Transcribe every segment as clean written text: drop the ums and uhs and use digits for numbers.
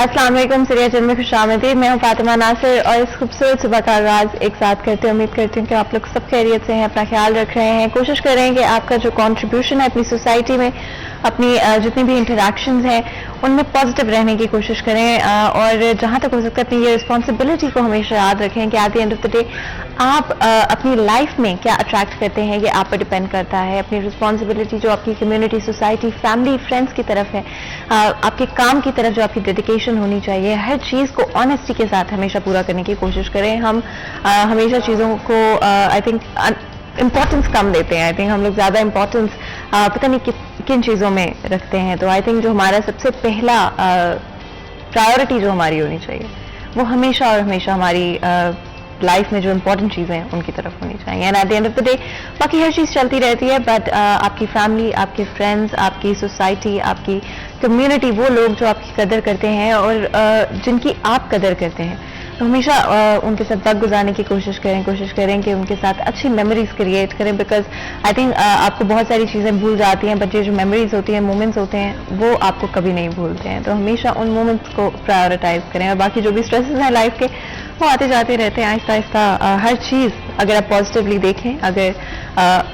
अस्सलाम वालेकुम, सिरिया चैनल में खुशामदीद। मैं हूं फातिमा नासिर और इस खूबसूरत सुबह का आगाज एक साथ करते हैं। उम्मीद करती हूँ कि आप लोग सब खैरियत से हैं, अपना ख्याल रख रहे हैं। कोशिश करें कि आपका जो कंट्रीब्यूशन है अपनी सोसाइटी में, अपनी जितनी भी इंटरेक्शंस हैं उनमें पॉजिटिव रहने की कोशिश करें और जहां तक हो सकता है अपनी ये रिस्पॉन्सिबिलिटी को हमेशा याद रखें कि at the end of the day आप अपनी लाइफ में क्या अट्रैक्ट करते हैं ये आप पर डिपेंड करता है। अपनी रिस्पॉन्सिबिलिटी जो आपकी कम्युनिटी, सोसाइटी, फैमिली, फ्रेंड्स की तरफ है, आपके काम की तरफ जो आपकी डेडिकेशन होनी चाहिए, हर चीज को ऑनेस्टी के साथ हमेशा पूरा करने की कोशिश करें। हम हमेशा चीजों को आई थिंक इम्पोर्टेंस कम देते हैं। आई थिंक हम लोग ज्यादा इम्पोर्टेंस पता नहीं किन चीजों में रखते हैं। तो आई थिंक जो हमारा सबसे पहला प्रायोरिटी जो हमारी होनी चाहिए वो हमेशा और हमेशा हमारी लाइफ में जो इंपॉर्टेंट चीजें हैं उनकी तरफ होनी चाहिए। And at the end of the day बाकी हर चीज चलती रहती है, बट आपकी फैमिली, आपके फ्रेंड्स, आपकी सोसाइटी, आपकी कम्युनिटी, वो लोग जो आपकी कदर करते हैं और जिनकी आप कदर करते हैं, तो हमेशा उनके साथ वक्त गुजारने की कोशिश करें कि उनके साथ अच्छी मेमोरीज क्रिएट करें। बिकॉज आई थिंक आपको बहुत सारी चीजें भूल जाती हैं, बट ये जो मेमोरीज होती हैं, मोमेंट्स होते हैं, वो आपको कभी नहीं भूलते हैं। तो हमेशा उन मोमेंट्स को प्रायोरिटाइज करें और बाकी जो भी स्ट्रेसेस हैं लाइफ के वो आते जाते रहते हैं आहिस्ता आहिस्ता। हर चीज अगर आप पॉजिटिवली देखें, अगर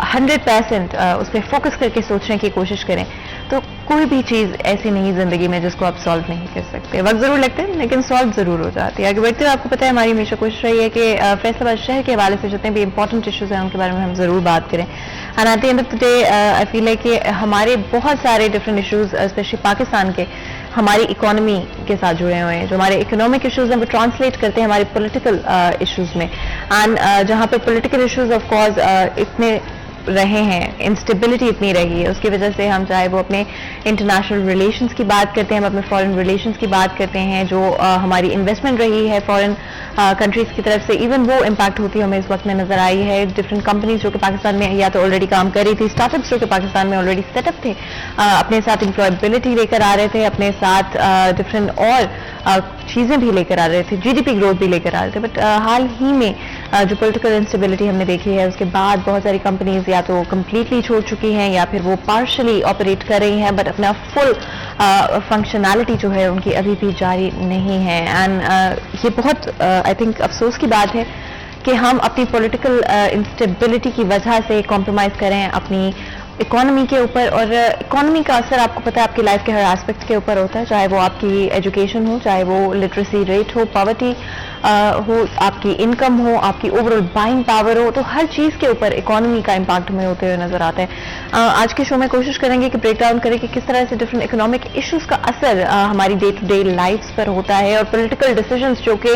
100% उस पर फोकस करके सोचने की कोशिश करें, तो कोई भी चीज ऐसी नहीं जिंदगी में जिसको आप सॉल्व नहीं कर सकते। वक्त जरूर लगता है लेकिन सॉल्व जरूर हो जाती है। आगे बढ़ते हुए आपको पता है हमारी हमेशा कोशिश रही है कि फैसलाबाद शहर के हवाले से जितने भी इंपॉर्टेंट इश्यूज हैं उनके बारे में हम जरूर बात करें। And at the end of the day I feel है कि हमारे बहुत सारे डिफरेंट इश्यूज स्पेशली पाकिस्तान के हमारी इकोनॉमी के साथ जुड़े हुए हैं। जो हमारे इकोनॉमिक इश्यूज हैं वो ट्रांसलेट करते हैं हमारे पॉलिटिकल इश्यूज में। एंड जहां पे पॉलिटिकल इश्यूज ऑफ कोर्स इतने रहे हैं, इंस्टेबिलिटी इतनी रही है, उसकी वजह से हम चाहे वो अपने इंटरनेशनल रिलेशंस की बात करते हैं, हम अपने फॉरेन रिलेशंस की बात करते हैं, जो हमारी इन्वेस्टमेंट रही है फॉरेन कंट्रीज की तरफ से, इवन वो इम्पैक्ट होती है हमें इस वक्त में नजर आई है। डिफरेंट कंपनीज जो कि पाकिस्तान में या तो ऑलरेडी काम कर रही थी, स्टार्टअप्स जो कि पाकिस्तान में ऑलरेडी सेटअप थे, अपने साथ एम्प्लॉयबिलिटी लेकर आ रहे थे, अपने साथ डिफरेंट और चीजें भी लेकर आ रहे थे, जीडीपी ग्रोथ भी लेकर आ रहे थे। बट हाल ही में जो पॉलिटिकल इंस्टेबिलिटी हमने देखी है उसके बाद बहुत सारी कंपनीज या तो कंप्लीटली छोड़ चुकी हैं या फिर वो पार्शली ऑपरेट कर रही हैं, बट अपना फुल फंक्शनैलिटी जो है उनकी अभी भी जारी नहीं है। एंड ये बहुत आई थिंक अफसोस की बात है कि हम अपनी पॉलिटिकल इंस्टेबिलिटी की वजह से कॉम्प्रोमाइज करें अपनी इकोनॉमी के ऊपर। और इकोनॉमी का असर आपको पता है आपकी लाइफ के हर एस्पेक्ट के ऊपर होता है, चाहे वो आपकी एजुकेशन हो, चाहे वो लिटरेसी रेट हो, पॉवर्टी हो, आपकी इनकम हो, आपकी ओवरऑल बाइंग पावर हो, तो हर चीज के ऊपर इकोनॉमी का इम्पैक्ट हमें होते हुए नजर आता है। आज के शो में कोशिश करेंगे कि ब्रेक डाउन करें कि किस तरह से डिफरेंट इकोनॉमिक इश्यूज का असर हमारी डे टू डे लाइफ पर होता है और पॉलिटिकल डिसीजंस जो कि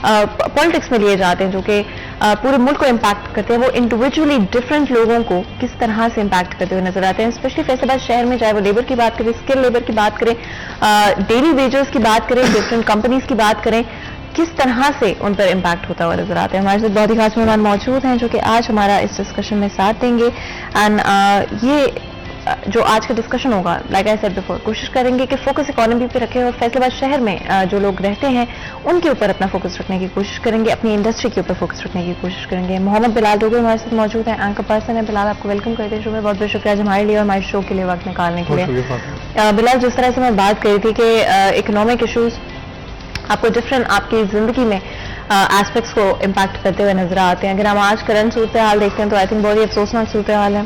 पॉलिटिक्स में लिए जाते हैं, जो कि पूरे मुल्क को इम्पैक्ट करते हैं, वो इंडिविजुअली डिफरेंट लोगों को किस तरह से इम्पैक्ट करते हुए नजर आते हैं। स्पेशली फैसलाबाद शहर में चाहे वो लेबर की बात करें, स्किल लेबर की बात करें, डेली वेजेस की बात करें, डिफरेंट कंपनीज की बात करें, किस तरह से उन पर इम्पैक्ट होता हुआ नजर आता है। हमारे साथ बहुत ही खास मेहमान मौजूद हैं जो कि आज हमारा इस डिस्कशन में साथ देंगे। एंड ये जो आज का डिस्कशन होगा, लाइक आई सेड बिफोर, कोशिश करेंगे कि फोकस इकोनॉमी पे रखें और फैसलाबाद शहर में जो लोग रहते हैं उनके ऊपर अपना फोकस रखने की कोशिश करेंगे, अपनी इंडस्ट्री के ऊपर फोकस रखने की कोशिश करेंगे। मोहम्मद बिलाल दोगे हमारे साथ मौजूद हैं, एंकर पर्सन है। बिलाल, आपको वेलकम करते हैं शो में। बहुत बहुत शुक्रिया आज हमारे लिए और हमारे शो के लिए वक्त निकालने के लिए। बिलाल, जिस तरह से मैं बात करी थी कि इकोनॉमिक इशूज आपको डिफरेंट आपकी जिंदगी में एस्पेक्ट्स को इम्पैक्ट करते हुए नजर आते हैं। अगर हम आज करंट सूरत हाल देखते हैं तो आई थिंक बहुत ही अफसोसनाक सूरत हाल है,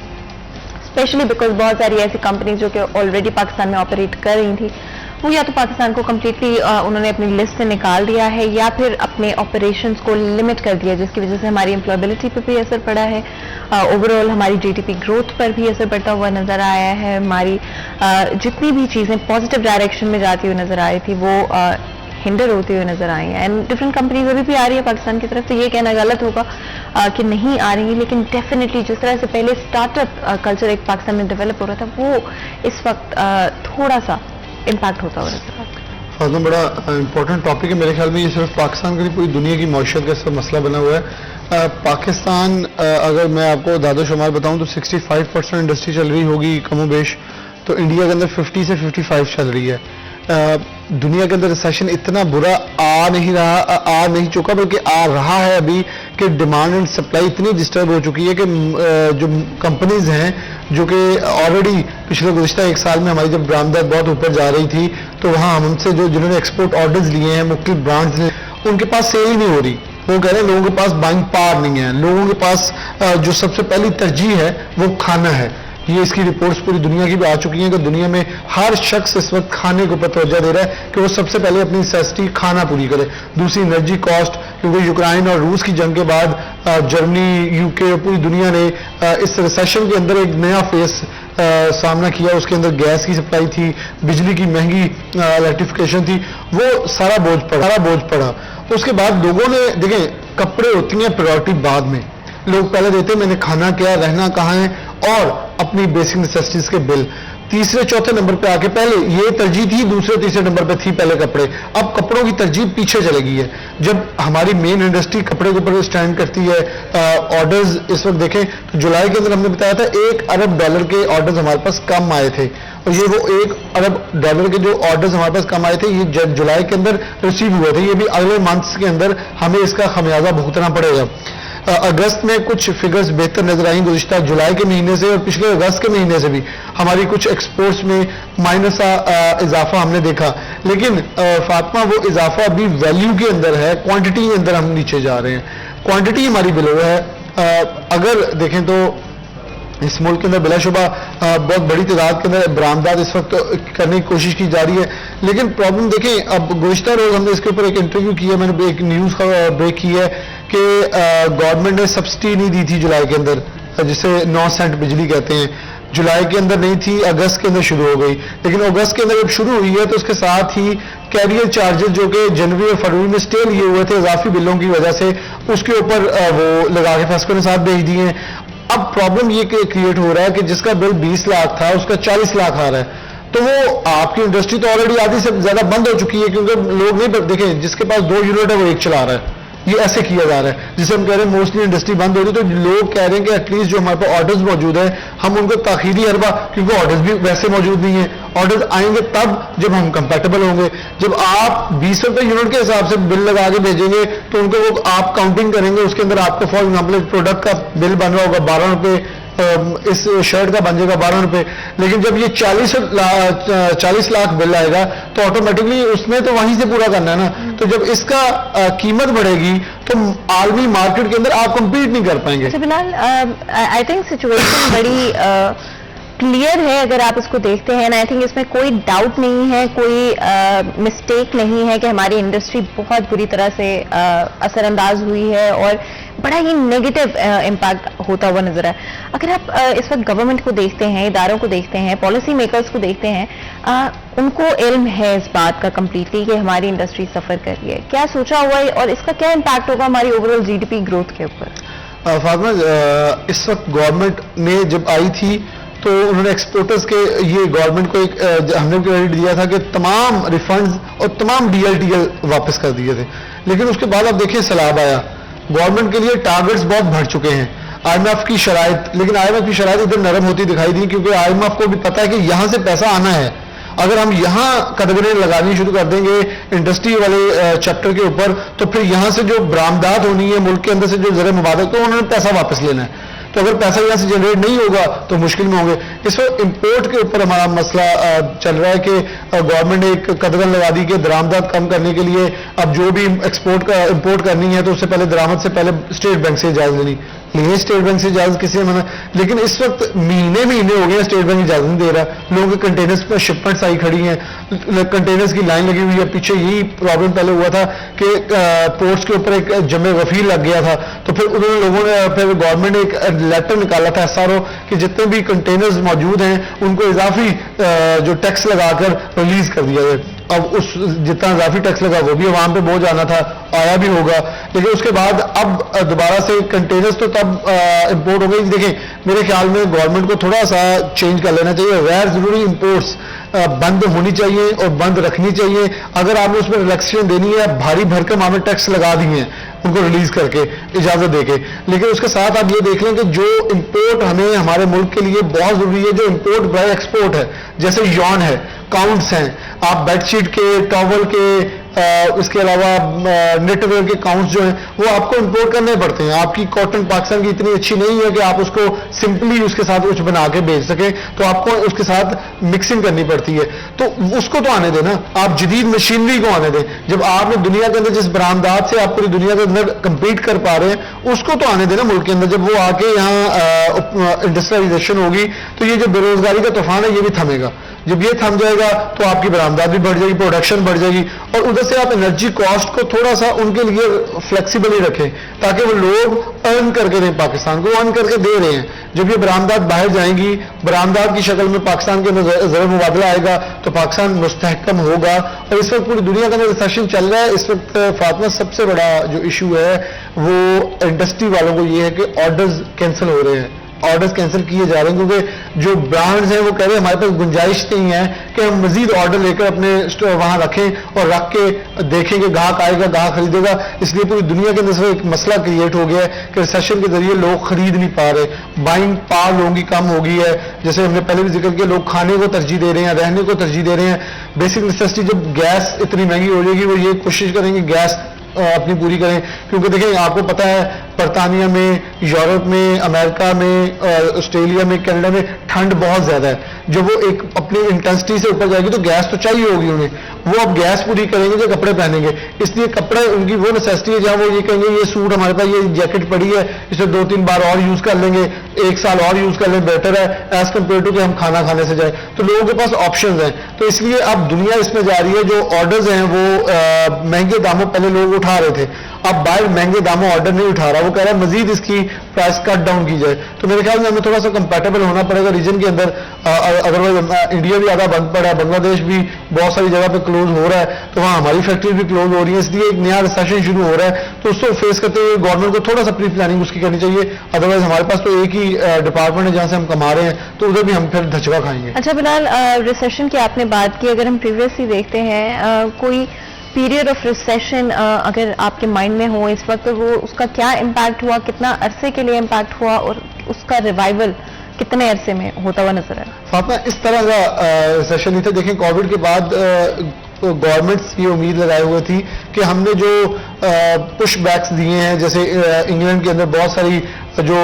स्पेशली बिकॉज बहुत सारी ऐसी कंपनीज जो कि ऑलरेडी पाकिस्तान में ऑपरेट कर रही थी, वो या तो पाकिस्तान को कम्प्लीटली उन्होंने अपनी लिस्ट से निकाल दिया है या फिर अपने ऑपरेशंस को लिमिट कर दिया, जिसकी वजह से हमारी एम्प्लॉयबिलिटी पर भी असर पड़ा है, ओवरऑल हमारी जीडीपी ग्रोथ पर भी असर पड़ता हुआ नजर आया है। हमारी जितनी भी चीजें पॉजिटिव डायरेक्शन में जाती हुई नजर आ रही थी वो हिंडर होती हुई नजर आई है। एंड डिफरेंट कंपनीज अभी भी आ रही है पाकिस्तान की तरफ से, ये कहना गलत होगा कि नहीं आ रही है, लेकिन डेफिनेटली जिस तरह से पहले स्टार्टअप कल्चर एक पाकिस्तान में डेवलप हो रहा था वो इस वक्त थोड़ा सा इम्पैक्ट होता हुआ नजर आता है। फातिमा, बड़ा इंपॉर्टेंट टॉपिक है। मेरे ख्याल में ये सिर्फ पाकिस्तान का नहीं, पूरी दुनिया की मईशत का सब मसला बना हुआ है। पाकिस्तान अगर मैं आपको दादो शुमार बताऊं तो 65% इंडस्ट्री चल रही होगी कमोबेश, तो इंडिया के अंदर 50 से 55 चल रही है। दुनिया के अंदर रिसेशन इतना बुरा आ नहीं चुका, बल्कि आ रहा है अभी कि डिमांड एंड सप्लाई इतनी डिस्टर्ब हो चुकी है कि जो कंपनीज हैं जो कि ऑलरेडी पिछले गुज़िश्ता एक साल में हमारी जब बरामदात बहुत ऊपर जा रही थी, तो वहाँ हमसे जिन्होंने एक्सपोर्ट ऑर्डर्स लिए हैं मुख्तलिफ ब्रांड्स ने, उनके पास सेल ही नहीं हो रही। वो कह रहे हैं लोगों के पास बाइंग पावर नहीं है, लोगों के पास जो सबसे पहली तरजीह है वो खाना है। ये इसकी रिपोर्ट्स पूरी दुनिया की भी आ चुकी हैं कि दुनिया में हर शख्स इस वक्त खाने के ऊपर तवज्जो दे रहा है कि वो सबसे पहले अपनी नेसेसिटी खाना पूरी करे। दूसरी एनर्जी कॉस्ट, क्योंकि यूक्रेन और रूस की जंग के बाद जर्मनी, यूके और पूरी दुनिया ने इस रिसेशन के अंदर एक नया फेस सामना किया। उसके अंदर गैस की सप्लाई थी, बिजली की महंगी इलेक्ट्रिफिकेशन थी, वो सारा बोझ पड़ा। उसके बाद लोगों ने देखें, कपड़े होती हैं प्रायोरिटी बाद में, लोग पहले देते हैं मैंने खाना क्या, रहना कहाँ है और अपनी बेसिक नेसेसिटीज के बिल। तीसरे चौथे नंबर पे आके पहले ये तरजीह थी, दूसरे तीसरे नंबर पे थी पहले कपड़े, अब कपड़ों की तरजीह पीछे चले गई है। जब हमारी मेन इंडस्ट्री कपड़े के ऊपर स्टैंड करती है, ऑर्डर्स इस वक्त देखें तो जुलाई के अंदर हमने बताया था $1 अरब के ऑर्डर्स हमारे पास कम आए थे, और ये वो $1 अरब के जो ऑर्डर्स हमारे पास कम आए थे ये जुलाई के अंदर रिसीव हुए थे। ये भी अगले मंथ्स के अंदर हमें इसका खमियाजा भुगतना पड़ेगा। अगस्त में कुछ फिगर्स बेहतर नजर आई गुज़िश्ता जुलाई के महीने से, और पिछले अगस्त के महीने से भी हमारी कुछ एक्सपोर्ट्स में माइनस इजाफा हमने देखा। लेकिन फातिमा वो इजाफा अभी वैल्यू के अंदर है, क्वांटिटी के अंदर हम नीचे जा रहे हैं, क्वांटिटी हमारी बिलो है। अगर देखें तो इस मुल्क के अंदर बिलाशुबा बहुत बड़ी तादाद के अंदर बरामदात इस वक्त करने की कोशिश की जा रही है। लेकिन प्रॉब्लम देखें, अब गुज़िश्ता रोज हमने इसके ऊपर एक इंटरव्यू किया, मैंने एक न्यूज़ का ब्रेक की है कि गवर्नमेंट ने सब्सिडी नहीं दी थी जुलाई के अंदर, जिसे 9 सेंट बिजली कहते हैं, जुलाई के अंदर नहीं थी, अगस्त के अंदर शुरू हो गई। लेकिन अगस्त के अंदर जब शुरू हुई है तो उसके साथ ही कैरियर चार्जेस जो कि जनवरी और फरवरी में स्टे लिए हुए थे इजाफी बिलों की वजह से, उसके ऊपर वो लगा के फैसलों के साथ भेज दिए हैं। अब प्रॉब्लम ये क्रिएट हो रहा है कि जिसका बिल 20 लाख था उसका 40 लाख आ रहा है, तो वो आपकी इंडस्ट्री तो ऑलरेडी आधी से ज्यादा बंद हो चुकी है, क्योंकि लोग नहीं देखें, जिसके पास 2 यूनिट है वो एक चला रहा है। ये ऐसे किया जा रहा है, जिसे हम कह रहे हैं मोस्टली इंडस्ट्री बंद हो रही है। तो लोग कह रहे हैं कि एटलीस्ट जो हमारे पास ऑर्डर्स मौजूद है हम उनको ताखीरी अरबा, क्योंकि ऑर्डर्स भी वैसे मौजूद नहीं है, ऑर्डर्स आएंगे तब जब हम कंपैटिबल होंगे। जब आप 20 रुपए यूनिट के हिसाब से बिल लगा के भेजेंगे तो उनको वो आप काउंटिंग करेंगे, उसके अंदर आपको फॉर एग्जाम्पल एक प्रोडक्ट का बिल बन रहा होगा 12 रुपए, इस शर्ट का बन जाएगा 12 रुपए। लेकिन जब ये 40 लाख बिल आएगा तो ऑटोमेटिकली उसने तो वहीं से पूरा करना है ना। तो जब इसका कीमत बढ़ेगी तो आलमी मार्केट के अंदर आप कंपीट नहीं कर पाएंगे। अच्छा बिलाल, आई थिंक सिचुएशन बड़ी क्लियर है अगर आप इसको देखते हैं, आई थिंक इसमें कोई डाउट नहीं है, कोई मिस्टेक नहीं है कि हमारी इंडस्ट्री बहुत बुरी तरह से असरअंदाज हुई है और बड़ा ही नेगेटिव इम्पैक्ट होता हुआ नजर है। अगर आप इस वक्त गवर्नमेंट को देखते हैं, इदारों को देखते हैं, पॉलिसी मेकर्स को देखते हैं, उनको इल्म है इस बात का कंप्लीटली कि हमारी इंडस्ट्री सफर कर रही है, क्या सोचा हुआ है और इसका क्या इम्पैक्ट होगा हमारी ओवरऑल जीडीपी ग्रोथ के ऊपर? फातिमा, इस वक्त गवर्नमेंट ने जब आई थी तो उन्होंने एक्सपोर्टर्स के ये गवर्नमेंट को एक हमने क्रेडिट दिया था कि तमाम रिफंड्स और तमाम डीएलटीएल वापस कर दिए थे। लेकिन उसके बाद आप देखिए सैलाब आया, गवर्नमेंट के लिए टारगेट्स बहुत बढ़ चुके हैं, आईएमएफ की शराइत, लेकिन आईएमएफ की शराइत इधर नरम होती दिखाई दी, क्योंकि आईएमएफ को भी पता है कि यहां से पैसा आना है। अगर हम यहां कदगरें लगानी शुरू कर देंगे इंडस्ट्री वाले चैप्टर के ऊपर, तो फिर यहां से जो बरामदात होनी है मुल्क के अंदर से जो ज़र मुबादक, तो उन्होंने पैसा वापस लेना है। तो अगर पैसा यहां से जनरेट नहीं होगा तो मुश्किल में होंगे। इस वक्त इंपोर्ट के ऊपर हमारा मसला चल रहा है कि गवर्नमेंट ने एक कदगन लगा दी कि दरामदात कम करने के लिए अब जो भी इंपोर्ट करनी है तो उससे पहले दरामद से पहले स्टेट बैंक से इजाजत लेनी। लेकिन स्टेट बैंक से इजाजत किसी ने मना, लेकिन इस वक्त महीने हो गए स्टेट बैंक इजाजत नहीं दे रहा। लोगों के कंटेनर्स पर शिपमेंट्स आई खड़ी हैं, कंटेनर्स की लाइन लगी हुई है। पीछे यही प्रॉब्लम पहले हुआ था कि पोर्ट्स के ऊपर एक जमे वफील लग गया था, तो फिर उन्होंने लोगों ने फिर गवर्नमेंट ने एक लेटर निकाला था एसआरओ कि जितने भी कंटेनर्स मौजूद हैं उनको इजाफी जो टैक्स लगाकर रिलीज कर दिया जाए। अब उस जितना इजाफी टैक्स लगा वो भी अवाम पे बोझ आना था, आया भी होगा। लेकिन उसके बाद अब दोबारा से कंटेनर्स तो तब इंपोर्ट हो गई। देखें, मेरे ख्याल में गवर्नमेंट को थोड़ा सा चेंज कर लेना चाहिए, गैर जरूरी इंपोर्ट्स बंद होनी चाहिए और बंद रखनी चाहिए। अगर आपने उसमें रिलैक्सेशन देनी है, भारी भरकम आपने टैक्स लगा दिए हैं उनको रिलीज करके इजाजत देके, लेकिन उसके साथ आप ये देख लें कि जो इंपोर्ट हमें हमारे मुल्क के लिए बहुत जरूरी है, जो इंपोर्ट बाय एक्सपोर्ट है, जैसे यॉन है, काउंट्स हैं, आप बेडशीट के, टॉवल के, इसके अलावा नेटवर्क के अकाउंट्स जो हैं वो आपको इंपोर्ट करने पड़ते हैं। आपकी कॉटन पाकिस्तान की इतनी अच्छी नहीं है कि आप उसको सिंपली उसके साथ कुछ बना के बेच सके, तो आपको उसके साथ मिक्सिंग करनी पड़ती है। तो उसको तो आने देना, आप जदीद मशीनरी को आने दें। जब आपने दुनिया के अंदर जिस बरामदात से आप पूरी दुनिया के अंदर कंपीट कर पा रहे हैं उसको तो आने देना मुल्क के अंदर। जब वो आके यहाँ इंडस्ट्रियलाइजेशन होगी तो ये जो बेरोजगारी का तूफान है ये भी थमेगा। जब ये थम जाएगा तो आपकी बरामदात भी बढ़ जाएगी, प्रोडक्शन बढ़ जाएगी, और उधर से आप एनर्जी कॉस्ट को थोड़ा सा उनके लिए फ्लेक्सिबल ही रखें ताकि वो लोग अर्न करके दें, पाकिस्तान को अर्न करके दे रहे हैं। जब ये बरामदात बाहर जाएंगी, बरामदात की शक्ल में पाकिस्तान के अंदर ज़र मुबादला आएगा तो पाकिस्तान मुस्तहकम होगा। और इस वक्त पूरी दुनिया के अंदर रिसेशन चल रहा है। इस वक्त फातिमा सबसे बड़ा जो इशू है वो इंडस्ट्री वालों को ये है कि ऑर्डर्स कैंसिल हो रहे हैं, ऑर्डर्स कैंसिल किए जा रहे हैं, क्योंकि जो ब्रांड्स हैं वो कह रहे हैं हमारे पास गुंजाइश नहीं है कि हम मजीद ऑर्डर लेकर अपने स्टोर वहां रखें और रख के देखें कि ग्राहक आएगा, ग्राहक खरीदेगा। इसलिए पूरी दुनिया के अंदर एक मसला क्रिएट हो गया है कि रिसेशन के जरिए लोग खरीद नहीं पा रहे, बाइंग पावर लोगों की कम हो गई है। जैसे हमने पहले भी जिक्र किया, लोग खाने को तरजीह दे रहे हैं, रहने को तरजीह दे रहे हैं। बेसिक नेसेसिटी जब गैस इतनी महंगी हो जाएगी वो ये कोशिश करेंगे गैस अपनी पूरी करें, क्योंकि देखिए आपको पता है बरतानिया में, यूरोप में, अमेरिका में, ऑस्ट्रेलिया में, कनाडा में ठंड बहुत ज्यादा है। जब वो एक अपनी इंटेंसिटी से ऊपर जाएगी तो गैस तो चाहिए होगी उन्हें, वो अब गैस पूरी करेंगे जो कपड़े पहनेंगे। इसलिए कपड़े उनकी वो नेसेसिटी है जहां वो ये कहेंगे ये सूट हमारे पास, ये जैकेट पड़ी है, इसे 2-3 बार और यूज कर लेंगे, 1 साल और यूज कर लें, बेटर है एज कम्पेयर टू कि हम खाना खाने से जाए। तो लोगों के पास ऑप्शन हैं। तो इसलिए अब दुनिया इसमें जा रही है, जो ऑर्डर्स हैं वो महंगे दामों पहले लोग उठा रहे थे, अब बाहर महंगे दामों ऑर्डर नहीं उठा रहा, वो कह रहा है मजीद इसकी प्राइस कट डाउन की जाए। तो मेरे ख्याल में हमें थोड़ा सा कंपैटिबल होना पड़ेगा रीजन के अंदर, अदरवाइज इंडिया भी आधा बंद पड़ा है, बांग्लादेश भी बहुत सारी जगह पे क्लोज हो रहा है, तो वहाँ हमारी फैक्ट्री भी क्लोज हो रही है। इसलिए एक नया रिसेशन शुरू हो रहा है, तो उसको फेस करते हुए गवर्नमेंट को थोड़ा सा प्री प्लानिंग उसकी करनी चाहिए। अदरवाइज हमारे पास तो एक ही डिपार्टमेंट है जहाँ से हम कमा रहे हैं, तो उधर भी हम फिर धचका खाएंगे। अच्छा बिलाल, रिसेशन की आपने बात की, अगर हम प्रीवियसली देखते हैं कोई पीरियड ऑफ रिसेशन अगर आपके माइंड में हो इस वक्त, तो वो उसका क्या इम्पैक्ट हुआ, कितना अरसे के लिए इम्पैक्ट हुआ और उसका रिवाइवल कितने अरसे में होता हुआ नजर आया? फातिमा, इस तरह का रिसेशन नहीं था। देखें कोविड के बाद गवर्नमेंट्स ये उम्मीद लगाए हुए थी कि हमने जो पुश बैक्स दिए हैं, जैसे इंग्लैंड के अंदर बहुत सारी जो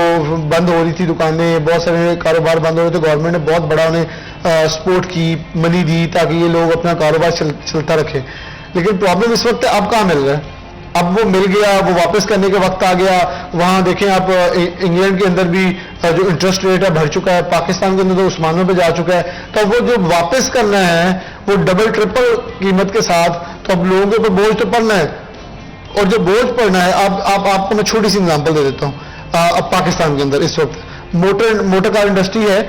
बंद हो रही थी दुकानें, बहुत सारे कारोबार बंद हो रहे थे, गवर्नमेंट ने बहुत बड़ा उन्हें सपोर्ट की, मनी दी ताकि ये लोग अपना कारोबार चलता रखें। लेकिन प्रॉब्लम इस वक्त अब कहाँ मिल रहा है? अब वो मिल गया, वो वापस करने का वक्त आ गया। वहां देखें आप इंग्लैंड के अंदर भी जो इंटरेस्ट रेट है बढ़ चुका है, पाकिस्तान के अंदर तो उस्मानों पे जा चुका है। तो वो जो वापस करना है वो डबल ट्रिपल कीमत के साथ, तो अब लोगों के ऊपर बोझ तो पड़ना है। और जो बोझ पड़ना है, अब आपको मैं छोटी सी एग्जांपल दे देता हूँ। अब पाकिस्तान के अंदर इस वक्त मोटर कार इंडस्ट्री है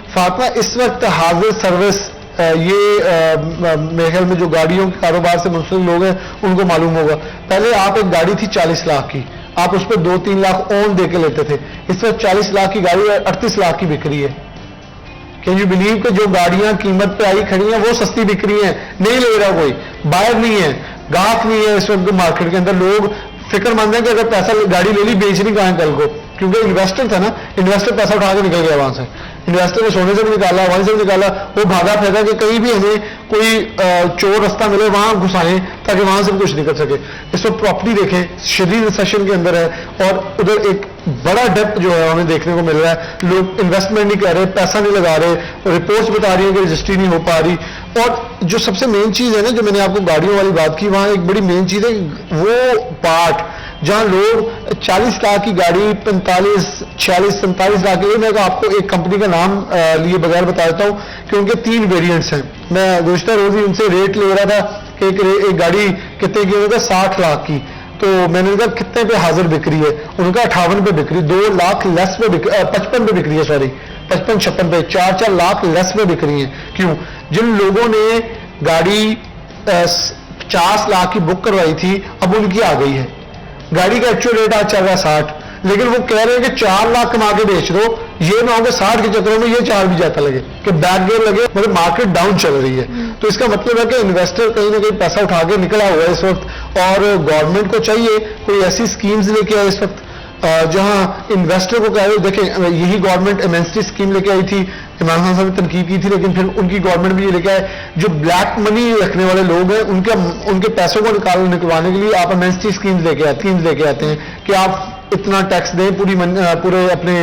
फातिमा, इस वक्त हाजिर सर्विस मेरे ख्याल में जो गाड़ियों के कारोबार से मुंसलिक लोग हैं उनको मालूम होगा। पहले आप एक गाड़ी थी 40 लाख की, आप उस पर 2-3 लाख ओन दे के लेते थे। इस वक्त 40 लाख की गाड़ी 38 लाख की बिक रही है। कैन यू बिलीव कि जो गाड़ियां कीमत पे आई खड़ी हैं वो सस्ती बिक रही हैं, नहीं ले रहा कोई, बायर नहीं है, गाहक नहीं है। इस वक्त मार्केट के अंदर लोग फिक्रमंद है कि अगर पैसा गाड़ी ले ली बेचनी कहां है कल को, क्योंकि इन्वेस्टर था ना, इन्वेस्टर पैसा उठा के निकल गया वहां से, इन्वेस्टर ने सोने से भी निकाला, वहीं से भी निकाला, वो भागा फेंका कि कहीं भी हमें कोई चोर रास्ता मिले वहां घुसाएं ताकि वहां से भी कुछ निकल सके। इस वक्त प्रॉपर्टी देखें शदीद रिसेशन के अंदर है, और उधर एक बड़ा डेप्थ जो है हमें देखने को मिल रहा है। लोग इन्वेस्टमेंट नहीं कर रहे, पैसा नहीं लगा रहे, रिपोर्ट्स बता रही है कि रजिस्ट्री नहीं हो पा रही। और जो सबसे मेन चीज है ना, जो मैंने आपको गाड़ियों वाली बात की, वहां एक बड़ी मेन चीज है वो पार्ट जहां लोग 40 लाख की गाड़ी 45, 46, 47 लाख की, मैं आपको एक कंपनी का नाम लिए बगैर बता देता हूं कि उनके 3 वेरिएंट्स हैं। मैं गुज़िश्ता रोज ही उनसे रेट ले रहा था कि एक गाड़ी कितने की होगा, 60 लाख की। तो मैंने कहा कितने पे हाजिर बिक रही है, उनका 58 पे बिक रही, 2 लाख लेस पे 55 पे बिक रही है, सॉरी 55-56 पे, 4-4 लाख लेस पे बिक रही है। क्यों? जिन लोगों ने गाड़ी 50 लाख की बुक करवाई थी अब उनकी आ गई है, गाड़ी का एक्चुअल रेट आज चल रहा है 60, लेकिन वो कह रहे हैं कि 4 लाख कमा के बेच दो, ये ना हो कि 60 के चक्करों में ये 4 भी जाता लगे कि बैक गियर लगे, मतलब मार्केट डाउन चल रही है। तो इसका मतलब है कि इन्वेस्टर कहीं ना कहीं पैसा उठा के निकला हुआ है इस वक्त, और गवर्नमेंट को चाहिए कोई ऐसी स्कीम्स लेके आए इस वक्त जहां इन्वेस्टर को कह रहे, देखें यही गवर्नमेंट एमएनसी स्कीम लेके आई थी इमरान खान साहब ने तनकीद की थी, लेकिन फिर उनकी गवर्नमेंट भी ये लेके आए, जो ब्लैक मनी रखने वाले लोग हैं उनके पैसों को निकलवाने के लिए आप एमएसटी स्कीम्स लेके आते हैं कि आप इतना टैक्स दें, पूरे अपने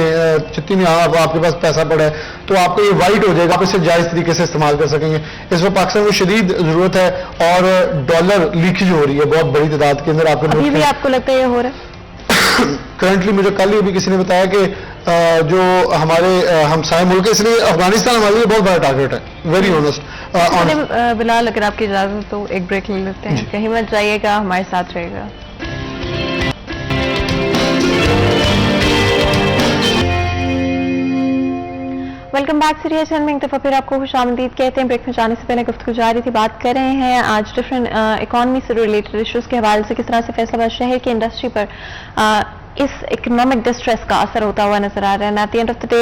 जितनी भी आपके पास पैसा पड़ा है तो आपको ये वाइट हो जाएगा, आप इसे जायज तरीके से इस्तेमाल कर सकेंगे। इस वक्त पाकिस्तान को शदीद जरूरत है और डॉलर लीकेज हो रही है बहुत बड़ी तादाद के अंदर। अभी भी आपको लगता है ये हो रहा है? करंटली मुझे कल ही अभी किसी ने बताया कि जो हमारे हमसाए मुल्क है, इसलिए अफगानिस्तान हमारे लिए बहुत बड़ा टारगेट है, वेरी ऑनेस्ट। बिलाल अगर आपकी इजाजत तो एक ब्रेक ले लेते हैं, कहीं मत जाइएगा, हमारे साथ रहेगा। वेलकम बैक सीरियस में एक दफा फिर आपको खुशामदीद कहते हैं। ब्रेक में जाने से पहले गुफ्तगू जारी थी, बात कर रहे हैं आज डिफरेंट इकॉनमी से रिलेटेड इश्यूज के हवाले से, किस तरह से फैसलाबाद शहर की इंडस्ट्री पर इस इकोनॉमिक डिस्ट्रेस का असर होता हुआ नजर आ रहा है। At the end of the day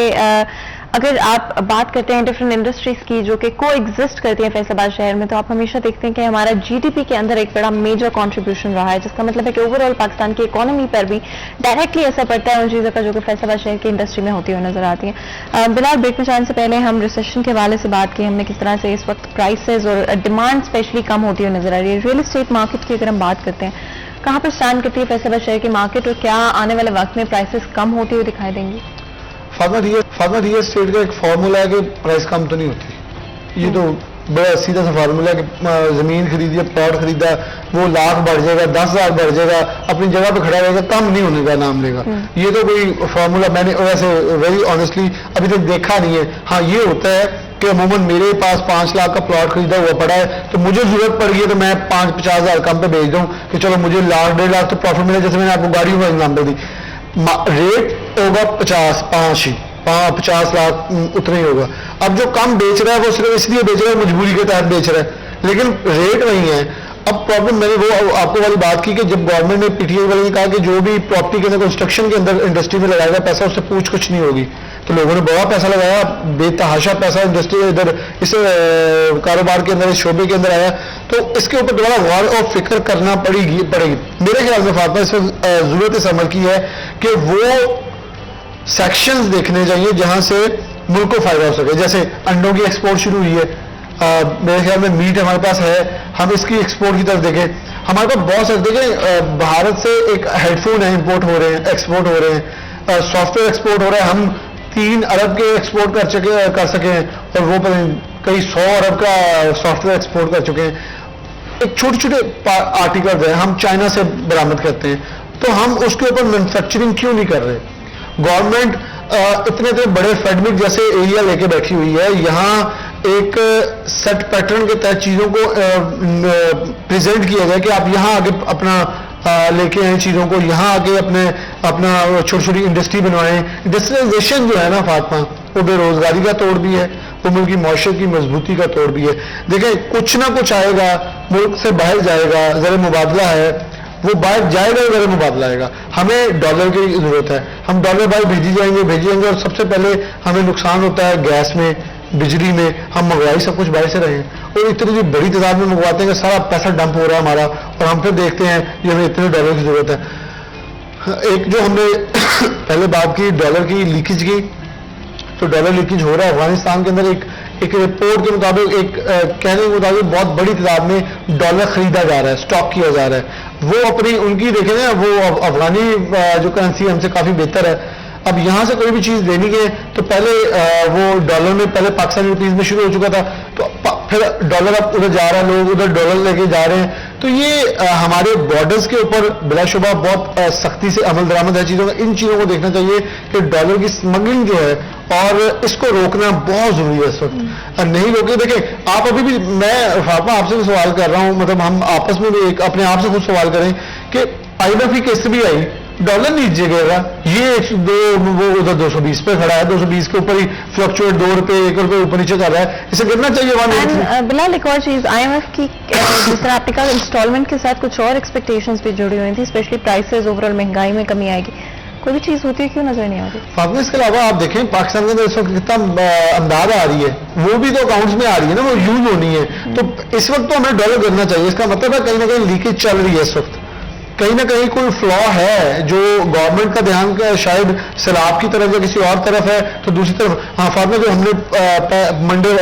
अगर आप बात करते हैं डिफरेंट इंडस्ट्रीज की जो कि को एग्जिस्ट करती हैं फैसलाबाद शहर में, तो आप हमेशा देखते हैं कि हमारा जीडीपी के अंदर एक बड़ा मेजर कंट्रीब्यूशन रहा है, जिसका मतलब है कि ओवरऑल पाकिस्तान की इकोनॉमी पर भी डायरेक्टली असर पड़ता है उन चीज़ों का जो कि फैसलाबाद शहर की इंडस्ट्री में होती हुई नजर आती है। बिलाल, ब्रेक में जाने से पहले हम रिसेशन के हवाले से बात की, हमने किस तरह से इस वक्त प्राइसेज और डिमांड स्पेशली कम होती हुई नजर आ रही है। रियल एस्टेट मार्केट की अगर हम बात करते हैं, कहाँ पर स्टैंड करती है फैसलाबाद शहर की मार्केट और क्या आने वाले वक्त में प्राइसेस कम होती हुई दिखाई देंगी? फातिमा, रियल एस्टेट का एक फार्मूला है कि प्राइस कम तो नहीं होती। ये तो बड़ा सीधा सा फार्मूला है कि जमीन खरीदी है, प्लॉट खरीदा, वो लाख बढ़ जाएगा, 10,000 बढ़ जाएगा, अपनी जगह पे खड़ा रहेगा, कम नहीं होने का नाम लेगा। ये तो कोई फार्मूला मैंने वैसे वेरी ऑनेस्टली अभी तक देखा नहीं है। हाँ, ये होता है कि अमूमन मेरे पास 5 लाख का प्लॉट खरीदा हुआ पड़ा है, तो मुझे जरूरत पड़ गई है तो मैं 5-50,000 कम पे बेच दूं कि चलो मुझे लाख 1.5 लाख तो प्रॉफिट मिले। जैसे मैंने आपको गाड़ियों का एग्जाम्पल दी, रेट होगा 50 लाख उतना ही होगा। अब जो कम बेच रहा है वो सिर्फ इसलिए बेच रहा है, मजबूरी के तहत बेच रहा है, लेकिन रेट वही है। अब प्रॉब्लम मैंने वो आपको वाली बात की कि जब गवर्नमेंट ने पीटीआई वाले ने कहा कि जो भी प्रॉपर्टी के अंदर कंस्ट्रक्शन के अंदर इंडस्ट्री में लगाएगा पैसा, उससे पूछ कुछ नहीं होगी, तो लोगों ने बड़ा पैसा लगाया, बेतहाशा पैसा इंडस्ट्री इधर इस कारोबार के अंदर, इस शोबे के अंदर आया, तो इसके ऊपर दोबारा गौर और फिक्र करना पड़ेगी। मेरे ख्याल में फातिमा इस वक्त जरूरत इस अमल की है कि वो सेक्शंस देखने चाहिए जहां से मुल्क को फायदा हो सके। जैसे अंडों की एक्सपोर्ट शुरू हुई है, मेरे ख्याल में मीट हमारे पास है, हम इसकी एक्सपोर्ट की तरफ देखें। हमारे पास बहुत सारे देखें, भारत से एक हेडफोन है इंपोर्ट हो रहे हैं, एक्सपोर्ट हो रहे हैं, सॉफ्टवेयर एक्सपोर्ट हो रहा है, हम 3 अरब के एक्सपोर्ट कर सके हैं, और वो कई 100 अरब का सॉफ्टवेयर एक्सपोर्ट कर चुके हैं। एक छोटे छोटे आर्टिकल है हम चाइना से बरामद करते हैं, तो हम उसके ऊपर मैन्युफैक्चरिंग क्यों नहीं कर रहे? गवर्नमेंट इतने बड़े फेडमिक जैसे एरिया लेके बैठी हुई है, यहाँ एक सेट पैटर्न के तहत चीजों को प्रेजेंट किया जाए कि आप यहाँ आगे अपना लेके आए चीजों को, यहाँ आके अपना छोटी छोटी इंडस्ट्री बनवाएं। इंडस्ट्रियलाइजेशन जो है ना फातिमा, वो बेरोजगारी का तोड़ भी है, वो मुल्क की मौशत की मजबूती का तोड़ भी है। देखें, कुछ ना कुछ आएगा, मुल्क से बाहर जाएगा, ज़र मुबादला है, वो बाहर जाएगा, ज़र मुबादला आएगा। हमें डॉलर की जरूरत है, हम डॉलर बाहर भेजी जाएंगे, और सबसे पहले हमें नुकसान होता है गैस में, बिजली में। हम मंगवाई सब कुछ बाहर से रहे हैं, और इतनी बड़ी तादाद में मंगवाते हैं कि सारा पैसा डंप हो रहा है हमारा, और हम फिर देखते हैं कि हमें इतने डॉलर की जरूरत है। एक जो हमने पहले बात की डॉलर की लीकेज की, तो डॉलर लीकेज हो रहा है अफगानिस्तान के अंदर। एक रिपोर्ट के मुताबिक, एक कहने के मुताबिक बहुत बड़ी तादाद में डॉलर खरीदा जा रहा है, स्टॉक किया जा रहा है। वो अपनी उनकी देखें ना, वो अफगानी जो करेंसी हमसे काफी बेहतर है। अब यहां से कोई भी चीज लेनी है तो पहले वो डॉलर में, पहले पाकिस्तानी रुपीज में शुरू हो चुका था, तो फिर डॉलर अब उधर जा रहा है, लोग उधर डॉलर लेके जा रहे हैं। तो ये हमारे बॉर्डर्स के ऊपर बिलाशुबा बहुत सख्ती से अमल दरामद है चीजों का। इन चीजों को देखना चाहिए कि डॉलर की स्मगलिंग जो है, और इसको रोकना बहुत जरूरी है इस वक्त। नहीं रोके, देखें आप अभी भी, मैं फातिमा आपसे भी सवाल कर रहा हूं, मतलब हम आपस में भी एक अपने आप से खुद सवाल करें कि IMF की किस्त भी आई, डॉलर नीचे गिरेगा, ये वो उधर 220 पे खड़ा है, 220 के ऊपर ही फ्लक्चुएट, 2 रुपए 1 रुपए ऊपर नीचे कर रहा है, इसे गिरना चाहिए। बिलाल, एक और चीज, IMF की जिस तरह आपने कहा इंस्टॉलमेंट के साथ कुछ और एक्सपेक्टेशंस भी जुड़ी हुई थी, स्पेशली प्राइसेस, ओवरऑल महंगाई में कमी आएगी, कोई भी चीज होती है क्यों नजर नहीं आ रही? फातिमा, इसके अलावा आप देखें पाकिस्तान के अंदर इस वक्त कितना अंदाज आ रही है, वो भी तो अकाउंट्स में आ रही है ना, वो यूज होनी है। तो इस वक्त तो हमें डॉलर गिरना चाहिए, इसका मतलब है कहीं ना कहीं लीकेज चल रही है इस वक्त, कहीं ना कहीं कोई फ्लॉ है जो गवर्नमेंट का ध्यान शायद सैलाब की तरफ या किसी और तरफ है, तो दूसरी तरफ हाँ फातिमा, जो हमने मंडे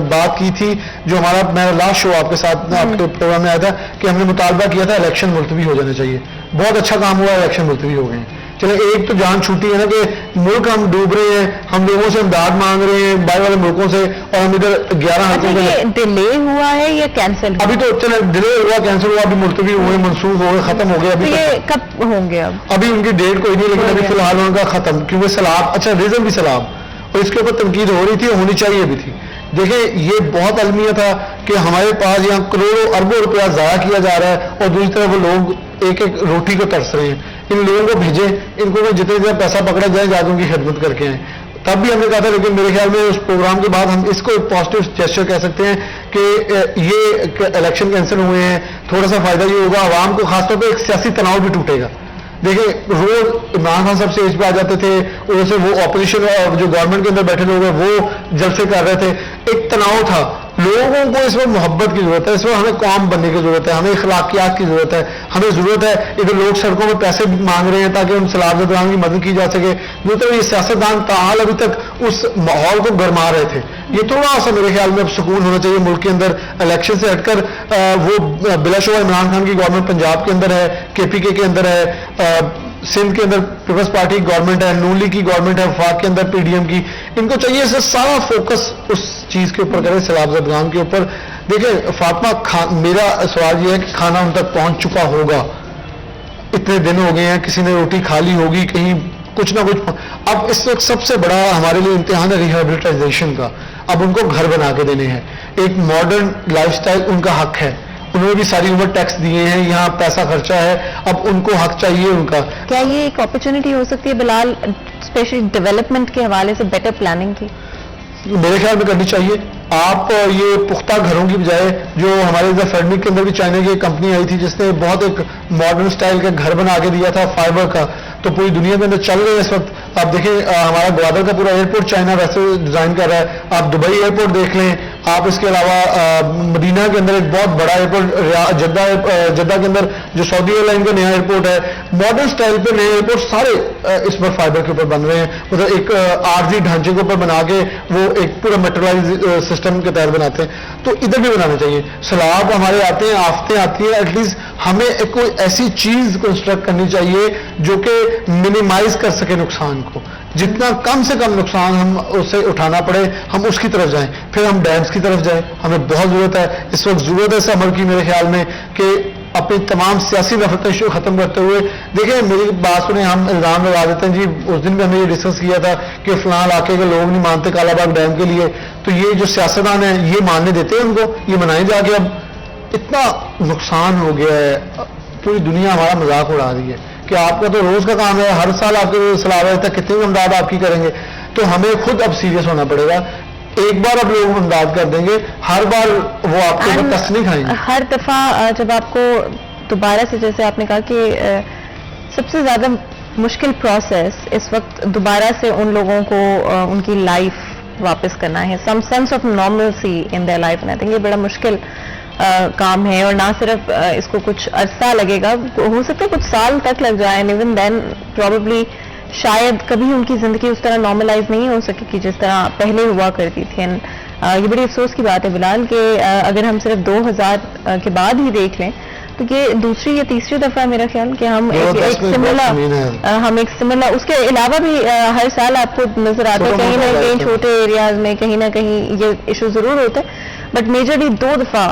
बात की थी, जो हमारा मैं लास्ट शो आपके साथ आपके प्रोग्राम में आया था कि हमने मुतालबा किया था इलेक्शन मुलतवी हो जाने चाहिए। बहुत अच्छा काम हुआ, इलेक्शन मुलतवी हो गए हैं। चले एक तो जान छूटी है ना कि मुल्क हम डूब रहे हैं, हम लोगों से इमदाद मांग रहे हैं बाहर वाले मुल्कों से, और हम इधर 11 हल्कों में डिले हुआ है या कैंसिल? अभी तो चले डिले हुआ, कैंसिल हुआ, अभी मुलतवी हुए, मनसूख हो गए, खत्म हो गए। अभी तो ये कब होंगे? अभी उनकी डेट कोई नहीं, लेकिन अभी फिलहाल उनका खत्म, क्योंकि सैलाब, अच्छा रीजन भी सैलाब, और इसके ऊपर तनकीद हो रही थी, होनी चाहिए भी थी। देखिए ये बहुत अलमिया था कि हमारे पास यहाँ करोड़ों अरबों रुपया ज़ाया किया जा रहा है, और दूसरी तरफ वो लोग एक एक रोटी को तरस रहे हैं। इन लोगों को भेजें, इनको जितने ज़्यादा पैसा पकड़ा जाए जाकर उनकी खिदमत करके आए। तब भी हमने कहा था, लेकिन मेरे ख्याल में उस प्रोग्राम के बाद हम इसको एक पॉजिटिव जेस्चर कह सकते हैं कि ये इलेक्शन कैंसिल हुए हैं, थोड़ा सा फायदा ये होगा आवाम को, खासतौर पर एक सियासी तनाव भी टूटेगा। देखिए रोज इमरान खान साहब स्टेज पे आ जाते थे, उनसे वो ऑपोजिशन जो गवर्नमेंट के अंदर बैठे लोग हैं वो जलसे कर रहे थे, एक तनाव था। लोगों को इस वक्त मोहब्बत की जरूरत है, इस वक्त हमें कौम बनने की जरूरत है, हमें इखलाकियात की जरूरत है, हमें जरूरत है। इधर लोग सड़कों में पैसे मांग रहे हैं ताकि उन सैलाबजदान की मदद की जा सके, दूसरी ये सियासतदान ताहाल अभी तक उस माहौल को गरमा रहे थे। ये थोड़ा सा मेरे ख्याल में अब सुकून होना चाहिए मुल्क के अंदर, इलेक्शन से हटकर। वो बिलाशुबा इमरान खान की गवर्नमेंट पंजाब के अंदर है, KPK के अंदर है, सिंध के अंदर पीपल्स पार्टी की गवर्नमेंट है, नून लीग की गवर्नमेंट है, वफाक के अंदर PDM की। इनको चाहिए इसे सारा फोकस उस चीज के ऊपर करें, सैलाबजदगान के ऊपर। देखिए फातिमा, मेरा सवाल यह है कि खाना उन तक पहुंच चुका होगा, इतने दिन हो गए हैं, किसी ने रोटी खा ली होगी, कहीं कुछ ना कुछ। अब इस वक्त सबसे बड़ा हमारे लिए इम्तिहान है रिहेबिलिटाइजेशन का। अब उनको घर बना के देने हैं, एक मॉडर्न लाइफस्टाइल उनका हक है। उन्होंने भी सारी उम्र टैक्स दिए हैं, यहाँ पैसा खर्चा है, अब उनको हक चाहिए उनका। क्या ये एक अपॉर्चुनिटी हो सकती है बिलाल, स्पेशली डेवलपमेंट के हवाले से बेटर प्लानिंग की? मेरे ख्याल में करनी चाहिए। आप ये पुख्ता घरों की बजाय, जो हमारे इधर फर्निक के अंदर भी चाइना की एक कंपनी आई थी जिसने बहुत एक मॉडर्न स्टाइल का घर बना के दिया था फाइबर का, तो पूरी दुनिया के अंदर चल रहे हैं इस वक्त। आप देखें हमारा ग्वादर का पूरा एयरपोर्ट चाइना वैसे डिजाइन कर रहा है। आप दुबई एयरपोर्ट देख लें, आप इसके अलावा मदीना के अंदर एक बहुत बड़ा एयरपोर्ट, जद्दा के अंदर जो सऊदी एयरलाइन का नया एयरपोर्ट है, मॉडर्न स्टाइल पे नए एयरपोर्ट सारे इस पर फाइबर के ऊपर बन रहे हैं। मतलब एक आर्जी ढांचे के ऊपर बना के वो एक पूरा मेट्रोलाइज सिस्टम के तहत बनाते हैं, तो इधर भी बनाने चाहिए। सैलाब हमारे आते हैं, आफतें आती हैं, एटलीस्ट हमें एक कोई ऐसी चीज कंस्ट्रक्ट करनी चाहिए जो कि मिनिमाइज कर सके नुकसान को, जितना कम से कम नुकसान हम उससे उठाना पड़े हम उसकी तरफ जाएं, फिर हम डैम्स की तरफ जाएं। हमें बहुत जरूरत है, इस वक्त जरूरत है इस अमल की मेरे ख्याल में, कि अपनी तमाम सियासी नफरतें खत्म करते हुए। देखिए मेरी बात सुने, हम इल्जाम लगा देते हैं जी, उस दिन भी हमने ये डिस्कस किया था कि फलां इलाके के लोग नहीं मानते कालाबाग डैम के लिए, तो ये जो सियासतदान है ये मानने देते हैं उनको, ये मनाए जाके। अब इतना नुकसान हो गया है, पूरी दुनिया हमारा मजाक उड़ा रही है कि आपका तो रोज का काम है, हर साल आपके सैलाब तक कितनी इमदाद आपकी करेंगे। तो हमें खुद अब सीरियस होना पड़ेगा। एक बार अब लोग इमदाद कर देंगे, हर बार वो आपके ऊपर कस नहीं खाएंगे। हर दफा जब आपको दोबारा से, जैसे आपने कहा कि सबसे ज्यादा मुश्किल प्रोसेस इस वक्त दोबारा से उन लोगों को उनकी लाइफ वापस करना है, some sense of normalcy in their life. I think ये बड़ा मुश्किल काम है, और ना सिर्फ इसको कुछ अरसा लगेगा, हो सकता है कुछ साल तक लग जाए, एंड इवन देन प्रोबेबली शायद कभी उनकी जिंदगी उस तरह नॉर्मलाइज नहीं हो सकेगी जिस तरह पहले हुआ करती थी। एंड ये बड़ी अफसोस की बात है बिलाल कि अगर हम सिर्फ 2000 के बाद ही देख लें तो ये दूसरी या तीसरी दफा मेरा ख्याल कि हम एक सिमिलर उसके अलावा भी हर साल आपको नजर आता है कहीं ना कहीं छोटे एरियाज में कहीं ना कहीं ये इशू जरूर होता है, बट मेजरली 2 दफा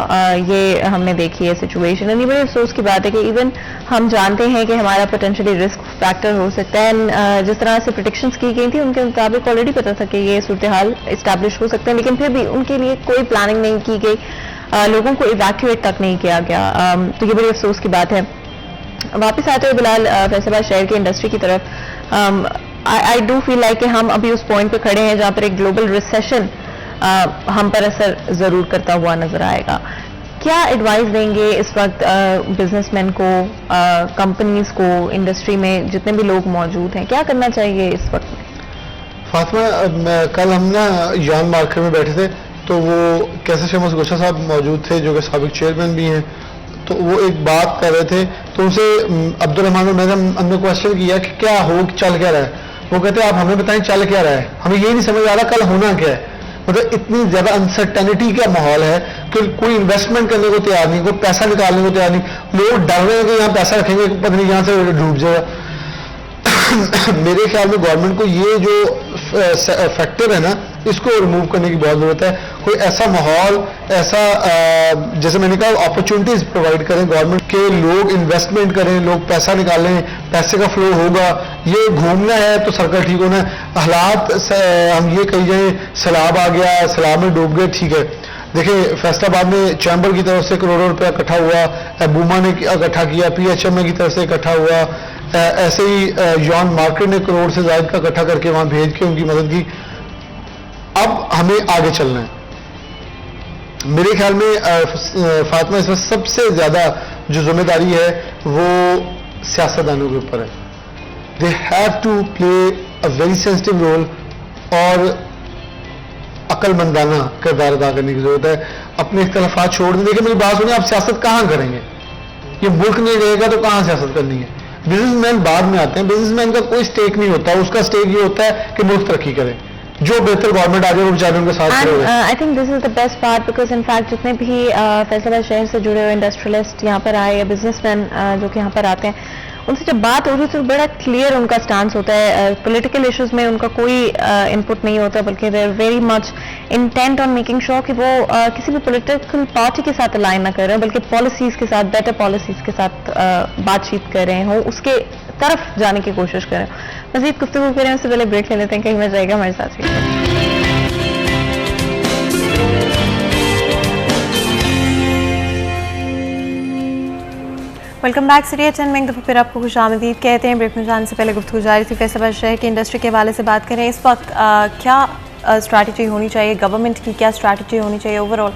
ये हमने देखी है सिचुएशन। ये बड़े अफसोस की बात है कि इवन हम जानते हैं कि हमारा पोटेंशियली रिस्क फैक्टर हो सकता है, एंड जिस तरह से प्रेडिक्शंस की गई थी उनके मुताबिक ऑलरेडी पता था कि ये सूरत हाल इस्टेब्लिश हो सकते हैं, लेकिन फिर भी उनके लिए कोई प्लानिंग नहीं की गई, लोगों को इवैक्यूएट तक नहीं किया गया। तो ये बड़ी अफसोस की बात है। वापस आते हुए बिलाल फैसलाबाद शहर की इंडस्ट्री की तरफ, आई डू फील लाइक कि हम अभी उस पॉइंट पे खड़े हैं जहां पर एक ग्लोबल रिसेशन हम पर असर जरूर करता हुआ नजर आएगा। क्या एडवाइस देंगे इस वक्त बिजनेसमैन को, कंपनीज को, इंडस्ट्री में जितने भी लोग मौजूद हैं, क्या करना चाहिए इस वक्त? फातिमा, कल हम ना यान मार्केट में बैठे थे, तो वो कैसे शमस गोशा साहब मौजूद थे जो कि साबिक चेयरमैन भी हैं, तो वो एक बात कर रहे थे, तो उनसे अब्दुल रहमान और मैंने हमने क्वेश्चन किया कि क्या हो, चल क्या रहा है। वो कहते हैं आप हमें बताएं चल क्या रहा है, हमें ये नहीं समझ आ रहा कल होना क्या है। मतलब इतनी ज्यादा अनसर्टेनिटी का माहौल है कि कोई इन्वेस्टमेंट करने को तैयार नहीं, कोई पैसा निकालने को तैयार नहीं, लोग डर रहे हैं कि यहाँ पैसा रखेंगे पता नहीं यहाँ से डूब जाएगा। मेरे ख्याल में गवर्नमेंट को ये जो फैक्टर है ना, इसको रिमूव करने की बहुत जरूरत है। कोई ऐसा माहौल, ऐसा जैसे मैंने कहा अपॉर्चुनिटीज प्रोवाइड करें गवर्नमेंट के, लोग इन्वेस्टमेंट करें, लोग पैसा निकालें, पैसे का फ्लो होगा। ये घूमना है तो सर्कल ठीक होना है। हालात हम ये कही जाए सैलाब आ गया, सैलाब में डूब गए, ठीक है। देखिए फैसलाबाद में चैम्बर की तरफ से करोड़ों रुपया इकट्ठा हुआ, बूमा ने इकट्ठा किया, PHM की तरफ से इकट्ठा हुआ, ऐसे ही जॉन मार्केट ने करोड़ से ज्यादा का इकट्ठा करके वहां भेज के उनकी मदद की। अब हमें आगे चलना है। मेरे ख्याल में फातिमा इसमें सबसे ज्यादा जो जिम्मेदारी है वो सियासतदानों के ऊपर है। They have to play a very sensitive role और अक्लमंदाना किरदार अदा करने की जरूरत है। अपने इख्तलाफात छोड़ दें। देखिए मेरी बात सुनिए, आप सियासत कहां करेंगे? ये मुल्क नहीं रहेगा तो कहां सियासत करनी है? बिजनेसमैन बाद में आते हैं, बिजनेसमैन का कोई स्टेक नहीं होता, उसका स्टेक ये होता है कि मुल्क तरक्की करे। जो बेहतर गवर्नमेंट आ जाए वो बेचारे उनके साथ खड़े हुए। I think this is the best part because in fact जितने भी फैसलाबाद शहर से जुड़े हुए इंडस्ट्रियलिस्ट यहाँ पर आए या बिजनेसमैन जो कि यहाँ पर आते हैं, उनसे जब बात हो रही तो बड़ा क्लियर उनका स्टांस होता है। पॉलिटिकल इश्यूज में उनका कोई इनपुट नहीं होता, बल्कि they are very much intent on making sure कि वो किसी भी पॉलिटिकल पार्टी के साथ अलाइन ना कर रहे हो, बल्कि पॉलिसीज के साथ, बेटर पॉलिसीज के साथ बातचीत कर रहे हो, उसके तरफ जाने की कोशिश करें। मजीद गुफ्तगू करें उससे पहले ब्रेक ले लेते हैं, कहीं में जाएगा हमारे साथ ही। वेलकम बैक सीरिया 10 में एक दफ़ा फिर आपको खुशामदीद कहते हैं। ब्रेक में जाने से पहले गुफ्तगू जारी थी फैसलाबाद शहर की इंडस्ट्री के हवाले से बात करें। इस वक्त क्या स्ट्रैटेजी होनी चाहिए, गवर्नमेंट की क्या स्ट्रैटेजी होनी चाहिए ओवरऑल,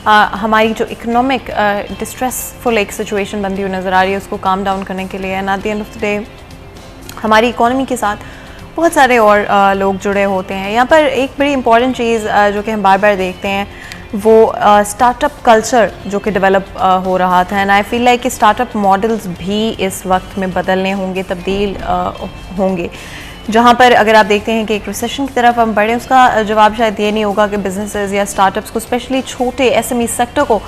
हमारी जो इकोनॉमिक डिस्ट्रेसफुल एक सिचुएशन बनती हुई नज़र आ रही है उसको काम डाउन करने के लिए। And at the end of the day हमारी इकॉनमी के साथ बहुत सारे और लोग जुड़े होते हैं। यहाँ पर एक बड़ी इंपॉर्टेंट चीज़ जो कि हम बार बार देखते हैं वो स्टार्टअप कल्चर जो कि डेवलप हो रहा था। एंड आई फील लाइक कि स्टार्टअप मॉडल्स भी इस वक्त में बदलने होंगे, तब्दील होंगे। जहाँ पर अगर आप देखते हैं कि एक रिसेशन की तरफ हम बढ़े, उसका जवाब शायद ये नहीं होगा कि बिजनेसेस या स्टार्टअप्स को, स्पेशली छोटे SME सेक्टर को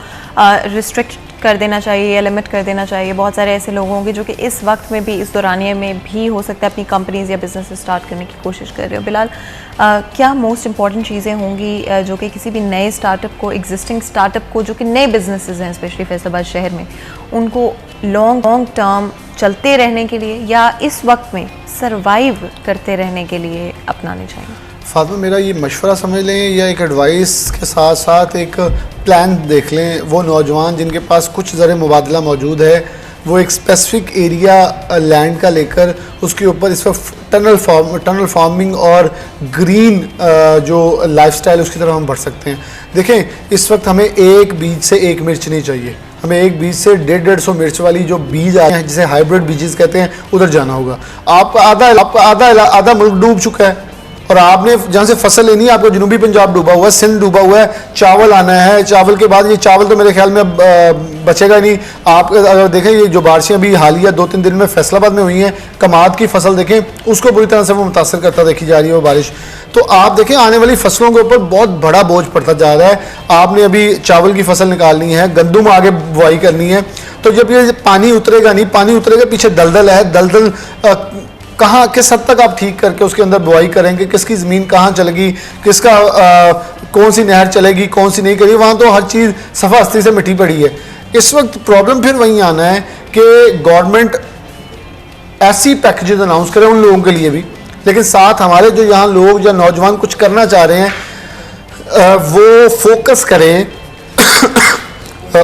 रिस्ट्रिक्ट कर देना चाहिए या लिमिट कर देना चाहिए। बहुत सारे ऐसे लोग होंगे जो कि इस वक्त में भी, इस दौरानिए में भी हो सकता है अपनी कंपनीज या बिजनेस स्टार्ट करने की कोशिश कर रहे हो। बिलाल, क्या मोस्ट इंपॉर्टेंट चीज़ें होंगी जो कि किसी भी नए स्टार्टअप को, एग्जिस्टिंग स्टार्टअप को, जो कि नए बिजनेसेस हैं स्पेशली फैसलाबाद शहर में, उनको लॉन्ग टर्म चलते रहने के लिए या इस वक्त में सरवाइव करते रहने के लिए अपनाने चाहिए? फातिमा, मेरा ये मशवरा समझ लें या एक एडवाइस के साथ साथ एक प्लान देख लें। वो नौजवान जिनके पास कुछ ज़र मुबादला मौजूद है, वो एक स्पेसिफिक एरिया लैंड का लेकर उसके ऊपर इस वक्त टनल फार्मिंग और ग्रीन जो लाइफस्टाइल उसकी तरफ हम बढ़ सकते हैं। देखें, इस वक्त हमें एक बीज से एक मिर्च नहीं चाहिए, हमें एक बीज से 150 मिर्च वाली जो बीज आए हैं, जिसे हाइब्रिड बीजेस कहते हैं, उधर जाना होगा। आपका आधा मुल्क डूब चुका है और आपने जहाँ से फसल लेनी है, आपको जनूबी पंजाब डूबा हुआ है, सिंध डूबा हुआ है, चावल आना है। चावल के बाद ये चावल तो मेरे ख्याल में बचेगा नहीं। आप अगर देखें ये जो बारिशें अभी हालिया 2-3 दिन में फैसलाबाद में हुई हैं, कमाद की फसल देखें, उसको बुरी तरह से वो मुतासर करता देखी जा रही है वो बारिश। तो आप देखें आने वाली फसलों के ऊपर बहुत बड़ा बोझ पड़ता जा रहा है। आपने अभी चावल की फसल निकालनी है, गंदुम आगे बुआई करनी है, तो जब ये पानी उतरेगा नहीं, पानी उतरेगा, पीछे दलदल है, दलदल कहाँ किस हद तक आप ठीक करके उसके अंदर बुआई करेंगे, किसकी ज़मीन कहाँ चलेगी, किसका कौन सी नहर चलेगी, कौन सी नहीं करेगी, वहाँ तो हर चीज़ सफ़ा हस्ती से मिटी पड़ी है। इस वक्त प्रॉब्लम फिर वहीं आना है कि गवर्नमेंट ऐसी पैकेजेस अनाउंस करे उन लोगों के लिए भी, लेकिन साथ हमारे जो यहाँ लोग या नौजवान कुछ करना चाह रहे हैं वो फोकस करें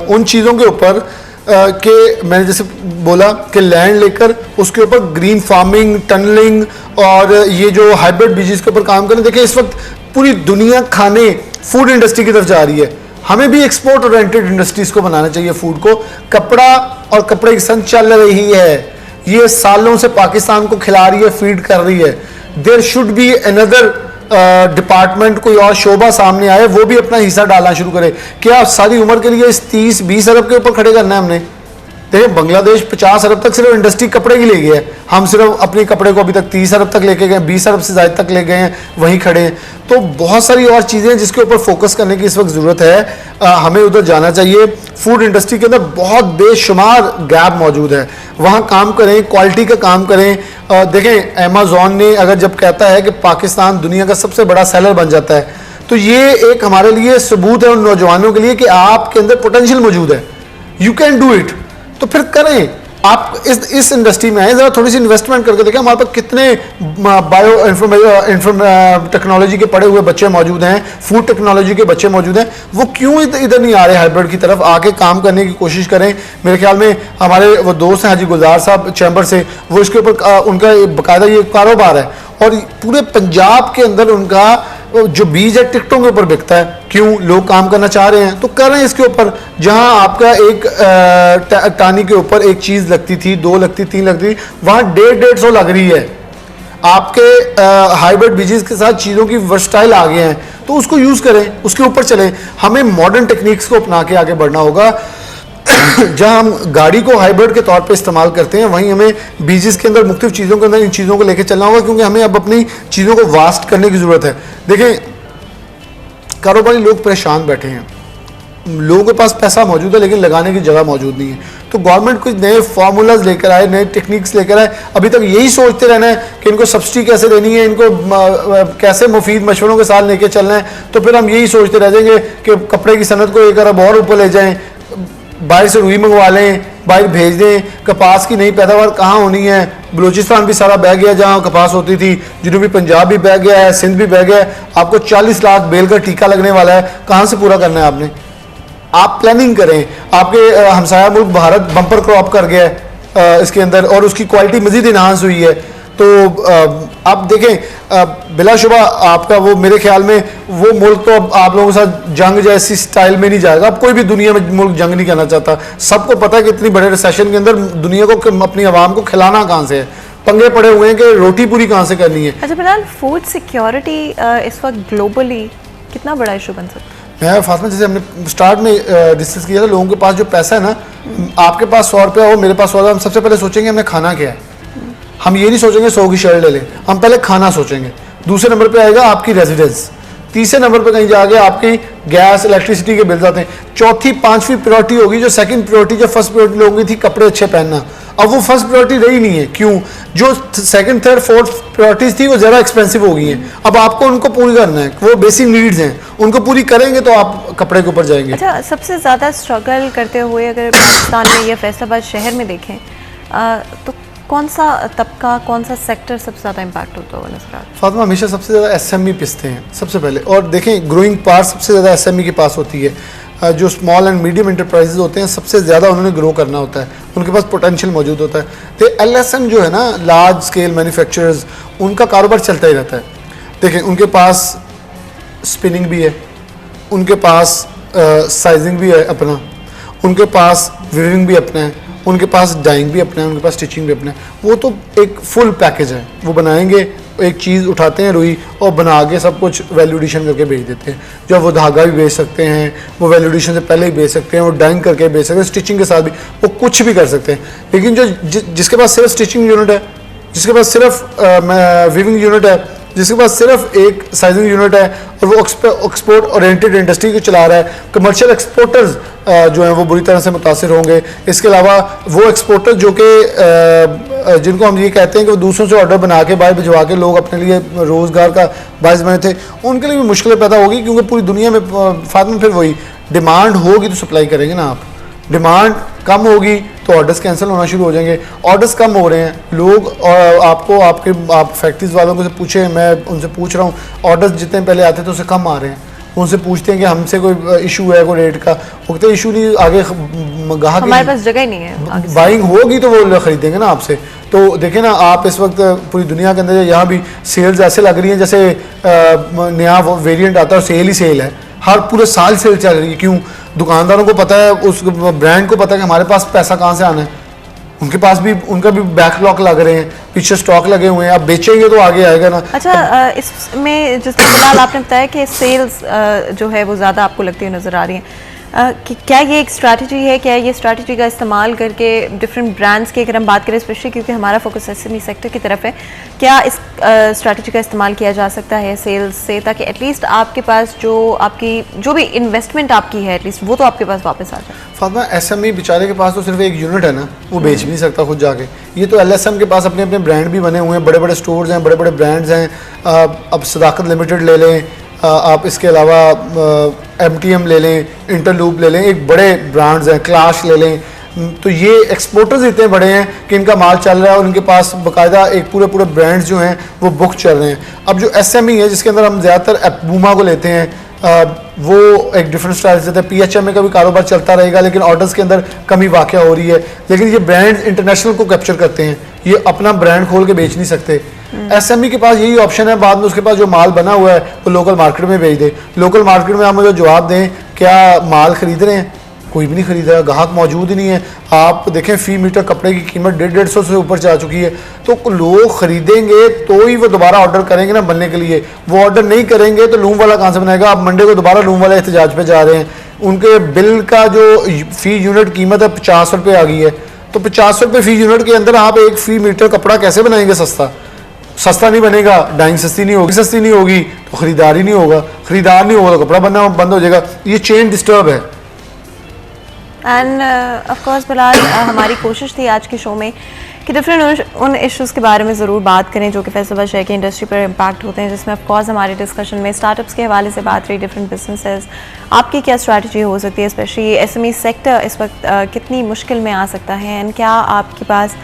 उन चीज़ों के ऊपर कि मैंने जैसे बोला कि लैंड लेकर उसके ऊपर ग्रीन फार्मिंग, टनलिंग और ये जो हाइब्रिड बीजेस के ऊपर काम करें। देखिए इस वक्त पूरी दुनिया खाने फूड इंडस्ट्री की तरफ जा रही है, हमें भी एक्सपोर्ट ओरिएंटेड इंडस्ट्रीज को बनाना चाहिए। फूड को, कपड़ा और कपड़े की सन चल रही है, ये सालों से पाकिस्तान को खिला रही है, फीड कर रही है। There should be another department, कोई और शोबा सामने आए, वो भी अपना हिस्सा डालना शुरू करे। क्या सारी उम्र के लिए इस 30-20 अरब के ऊपर खड़े करना है हमने? देखिए बांग्लादेश 50 अरब तक सिर्फ इंडस्ट्री कपड़े की ले गया है, हम सिर्फ अपने कपड़े को अभी तक 30 अरब तक लेके गए, 20 अरब से ज़्यादा तक ले गए हैं, वहीं खड़े हैं। तो बहुत सारी और चीज़ें हैं जिसके ऊपर फोकस करने की इस वक्त ज़रूरत है। हमें उधर जाना चाहिए। फूड इंडस्ट्री के अंदर बहुत बेशुमार गैप मौजूद है, वहाँ काम करें, क्वालिटी का काम करें। देखें अमेज़ॉन ने अगर जब कहता है कि पाकिस्तान दुनिया का सबसे बड़ा सेलर बन जाता है, तो ये एक हमारे लिए सबूत है उन नौजवानों के लिए कि आपके अंदर पोटेंशियल मौजूद है, यू कैन डू इट। तो फिर करें, आप इस इंडस्ट्री में आए, जरा थोड़ी सी इन्वेस्टमेंट करके देखें हमारे पास कितने बायो टेक्नोलॉजी के पढ़े हुए बच्चे मौजूद हैं, फूड टेक्नोलॉजी के बच्चे मौजूद हैं, वो क्यों इधर नहीं आ रहे हाइब्रिड की तरफ, आके काम करने की कोशिश करें। मेरे ख्याल में हमारे वो दोस्त हैं हाजी गुलजार साहब चैम्बर से, वो इसके ऊपर उनका बाकायदा ये कारोबार है और पूरे पंजाब के अंदर उनका जो बीज है टिकटों के ऊपर बिकता है। क्यों? लोग काम करना चाह रहे हैं तो कर रहे हैं इसके ऊपर। जहां आपका एक टानी के ऊपर एक चीज लगती थी, 2 लगती, 3 लगती, वहां 150-150 लग रही है। आपके हाइब्रिड बीजेस के साथ चीज़ों की वर्सटाइल आ गए हैं, तो उसको यूज़ करें, उसके ऊपर चलें। हमें मॉडर्न टेक्निक्स को अपना के आगे बढ़ना होगा। जहां हम गाड़ी को हाइब्रिड के तौर पे इस्तेमाल करते हैं, वहीं हमें बीजेस के अंदर मुख्तलिफ चीज़ों के अंदर इन चीज़ों को लेकर चलना होगा, क्योंकि हमें अब अपनी चीज़ों को वास्ट करने की ज़रूरत है। देखें कारोबारी लोग परेशान बैठे हैं, लोगों के पास पैसा मौजूद है लेकिन लगाने की जगह मौजूद नहीं है। तो गवर्नमेंट कुछ नए फार्मूलाज लेकर आए, नए टेक्निक्स लेकर आए। अभी तक यही सोचते रहना है कि इनको सब्सिडी कैसे देनी है, इनको कैसे मुफीद मशवरों के साथ लेके चलना है, तो फिर हम यही सोचते रह जाएंगे कि कपड़े की सनत को 1 अरब और ऊपर ले जाएं, बाहर से रुई मंगवा लें, बाहर भेज दें। कपास की नई पैदावार कहाँ होनी है? बलूचिस्तान भी सारा बह गया, जहाँ कपास होती थी, जनूबी पंजाब भी बह गया है, सिंध भी बह गया है। आपको 40 लाख बेल का टीका लगने वाला है, कहाँ से पूरा करना है आपने? आप प्लानिंग करें। आपके हमसाया मुल्क भारत बम्पर क्रॉप कर गया है इसके अंदर, और उसकी क्वालिटी मजीद इन्हांस हुई है। तो आप देखें बिलाशुबा आपका वो, मेरे ख्याल में वो मुल्क तो अब आप लोगों के साथ जंग जैसी स्टाइल में नहीं जाएगा। अब कोई भी दुनिया में मुल्क जंग नहीं करना चाहता। सबको पता है कि इतनी बड़े रिसेशन के अंदर दुनिया को, अपनी आवाम को खिलाना कहाँ से है, पंगे पड़े हुए हैं कि रोटी पूरी कहाँ से करनी है। अच्छा बिलाल, फूड सिक्योरिटी इस वक्त ग्लोबली कितना बड़ा इशू बन सकता है? मैं फातिमा, जैसे हमने स्टार्ट में डिस्कस किया था, लोगों के पास जो पैसा है ना, आपके पास 100 रुपया हो, मेरे पास 100, हम सबसे पहले सोचेंगे हमने खाना क्या है। हम ये नहीं सोचेंगे 100 की शर्ट ले लें, हम पहले खाना सोचेंगे। दूसरे नंबर पे आएगा आपकी रेजिडेंस, तीसरे नंबर पे कहीं जाके आपकी गैस इलेक्ट्रिसिटी के बिल्स आते हैं। चौथी 5वीं प्रायोरिटी होगी, जो सेकंड प्रायोरिटी, जो फर्स्ट प्रायोरिटी लोगों की थी कपड़े अच्छे पहनना, अब वो फर्स्ट प्रायोरिटी रही नहीं है। क्यों? जो सेकंड, थर्ड, फोर्थ प्रायोरिटीज थी वो ज़्यादा एक्सपेंसिव हो गई हैं। अब आपको उनको पूरी करना है, वो बेसिक नीड्स हैं, उनको पूरी करेंगे तो आप कपड़े के ऊपर जाएंगे। अच्छा, सबसे ज़्यादा स्ट्रगल करते हुए अगर पाकिस्तान में या फैसलाबाद शहर में देखें तो कौन सा तबका, कौन सा सेक्टर सबसे ज़्यादा इम्पैक्ट होता होगा नज़र आता है? फातिमा, हमेशा सबसे ज़्यादा एसएमई पिसते हैं सबसे पहले। और देखें ग्रोइंग पार्ट सबसे ज़्यादा एसएमई के पास होती है। जो स्मॉल एंड मीडियम इंटरप्राइजेज होते हैं, सबसे ज़्यादा उन्होंने ग्रो करना होता है, उनके पास पोटेंशियल मौजूद होता है। तो एलएसएम जो है ना, लार्ज स्केल मैन्युफैक्चरर्स, उनका कारोबार चलता ही रहता है। देखें उनके पास स्पिनिंग भी है, उनके पास साइजिंग भी है अपना, उनके पास वीविंग भी अपना है, उनके पास डाइंग भी अपना है, उनके पास स्टिचिंग भी अपना है। वो तो एक फुल पैकेज है। वो बनाएंगे, एक चीज़ उठाते हैं रुई और बना के सब कुछ वैल्यूडेशन करके बेच देते हैं। जब वो धागा भी बेच सकते हैं, वो वैल्यूडेशन से पहले ही बेच सकते हैं, वो डाइंग करके बेच सकते हैं, स्टिचिंग के साथ भी वो कुछ भी कर सकते हैं। लेकिन जो जिसके पास सिर्फ स्टिचिंग यूनिट है, जिसके पास सिर्फ वीविंग यूनिट है, जिसके पास सिर्फ एक साइजिंग यूनिट है, और वो एक्सपोर्ट ओरिएंटेड इंडस्ट्री को चला रहा है, कमर्शियल एक्सपोर्टर्स जो हैं वो बुरी तरह से मुतासिर होंगे। इसके अलावा वो एक्सपोर्टर जो कि जिनको हम ये कहते हैं कि वो दूसरों से ऑर्डर बना के बाहर भिजवा के लोग अपने लिए रोज़गार का बायस बने थे, उनके लिए भी मुश्किलें पैदा होगी। क्योंकि पूरी दुनिया में फातिमा फिर वही डिमांड होगी तो सप्लाई करेंगे ना आप। डिमांड कम होगी तो ऑर्डर्स कैंसिल होना शुरू हो जाएंगे। ऑर्डर्स कम हो रहे हैं, लोग और आप फैक्ट्रीज वालों को से पूछे, मैं उनसे पूछ रहा हूँ, ऑर्डर्स जितने पहले आते थे उससे कम आ रहे हैं। उनसे पूछते हैं कि हमसे कोई इशू है कोई रेट का, वो कहते हैं इशू नहीं, आगे ग्राहक हमारे पास जगह ही नहीं है, बाइंग होगी तो वो खरीदेंगे ना आपसे। तो देखें ना, आप इस वक्त पूरी दुनिया के अंदर यहाँ भी सेल्स ऐसे लग रही हैं जैसे नया वेरिएंट आता है और सेल ही सेल है, हर पूरे साल सेल चल रही है। क्यों? दुकानदारों को पता है, उस ब्रांड को पता है कि हमारे पास पैसा कहाँ से आना है। उनके पास भी, उनका भी बैकलॉग लग रहे हैं, पीछे स्टॉक लगे हुए हैं, अब बेचेंगे तो आगे आएगा ना। अच्छा, इसमें जिस फिलहाल आपने बताया कि सेल्स जो है वो ज़्यादा आपको लगती है नज़र आ रही है, क्या ये एक स्ट्रैटेजी है, क्या ये स्ट्रैटेजी का इस्तेमाल करके डिफरेंट ब्रांड्स की अगर हम बात करें, स्पेशली क्योंकि हमारा फोकस एसएमई सेक्टर की तरफ है, क्या इस स्ट्रैटेजी का इस्तेमाल किया जा सकता है सेल्स से, ताकि एटलीस्ट आपके पास जो भी इन्वेस्टमेंट आपकी है एटलीस्ट वो तो आपके पास वापस आ जाए? फातिमा, एसएमई बेचारे के पास तो सिर्फ एक यूनिट है ना, वो बेच भी नहीं सकता खुद जाके। ये तो एलएसएम के पास अपने अपने ब्रांड भी बने हुए हैं, बड़े बड़े स्टोर्स हैं, बड़े बड़े ब्रांड्स हैं। अब सदाकत लिमिटेड ले लें, आप इसके अलावा एमटीएम ले लें, इंटरलूप ले लें, एक बड़े ब्रांड्स हैं, क्लाश ले लें। तो ये एक्सपोर्टर्स इतने बड़े हैं कि इनका माल चल रहा है और इनके पास बाकायदा एक पूरे पूरे ब्रांड्स जो हैं वो बुक चल रहे हैं। अब जो एसएमई है, जिसके अंदर हम ज़्यादातर बूमा को लेते हैं, वो एक डिफरेंट स्टाइल से पीएचएमए का भी कारोबार चलता रहेगा, लेकिन ऑर्डर्स के अंदर कमी वाक़या हो रही है। लेकिन ये ब्रांड इंटरनेशनल को कैप्चर करते हैं, ये अपना ब्रांड खोल के बेच नहीं सकते। एसएमई के पास यही ऑप्शन है, बाद में उसके पास जो माल बना हुआ है वो लोकल मार्केट में बेच दे। लोकल मार्केट में आप मुझे जवाब दें, क्या माल खरीद रहे हैं? कोई भी नहीं खरीद रहा, ग्राहक मौजूद ही नहीं है। आप देखें फी मीटर कपड़े की कीमत 150 से ऊपर जा चुकी है। तो लोग खरीदेंगे तो ही वो दोबारा ऑर्डर करेंगे ना बनने के लिए। वो ऑर्डर नहीं करेंगे तो लूम वाला कहाँ से बनाएगा? आप मंडे को दोबारा लूम वाला एहतजाज पे जा रहे हैं। उनके बिल का जो फी यूनिट कीमत है 50 रुपये आ गई है, तो 50 रुपये फी यूनिट के अंदर आप एक फी मीटर कपड़ा कैसे बनाएंगे सस्ता नहीं बनेगा। डाइंग सस्ती नहीं होगी तो खरीदार ही नहीं होगा, खरीदार नहीं होगा तो कपड़ा बनना बंद हो जाएगा। ये चेन डिस्टर्ब है। एंड ऑफ कोर्स बिलाल, हमारी कोशिश थी आज के शो में कि डिफरेंट उन इश्यूज़ के बारे में ज़रूर बात करें जो कि फैसलाबाद शहर की इंडस्ट्री पर इम्पैक्ट होते हैं, जिसमें ऑफ कोर्स हमारे डिस्कशन में स्टार्टअप्स के हवाले से बात रही, डिफरेंट बिजनेसेस, आपकी क्या स्ट्रैटेजी हो सकती है, स्पेशली एसएमई सेक्टर इस वक्त कितनी मुश्किल में आ सकता है, एंड क्या आपके पास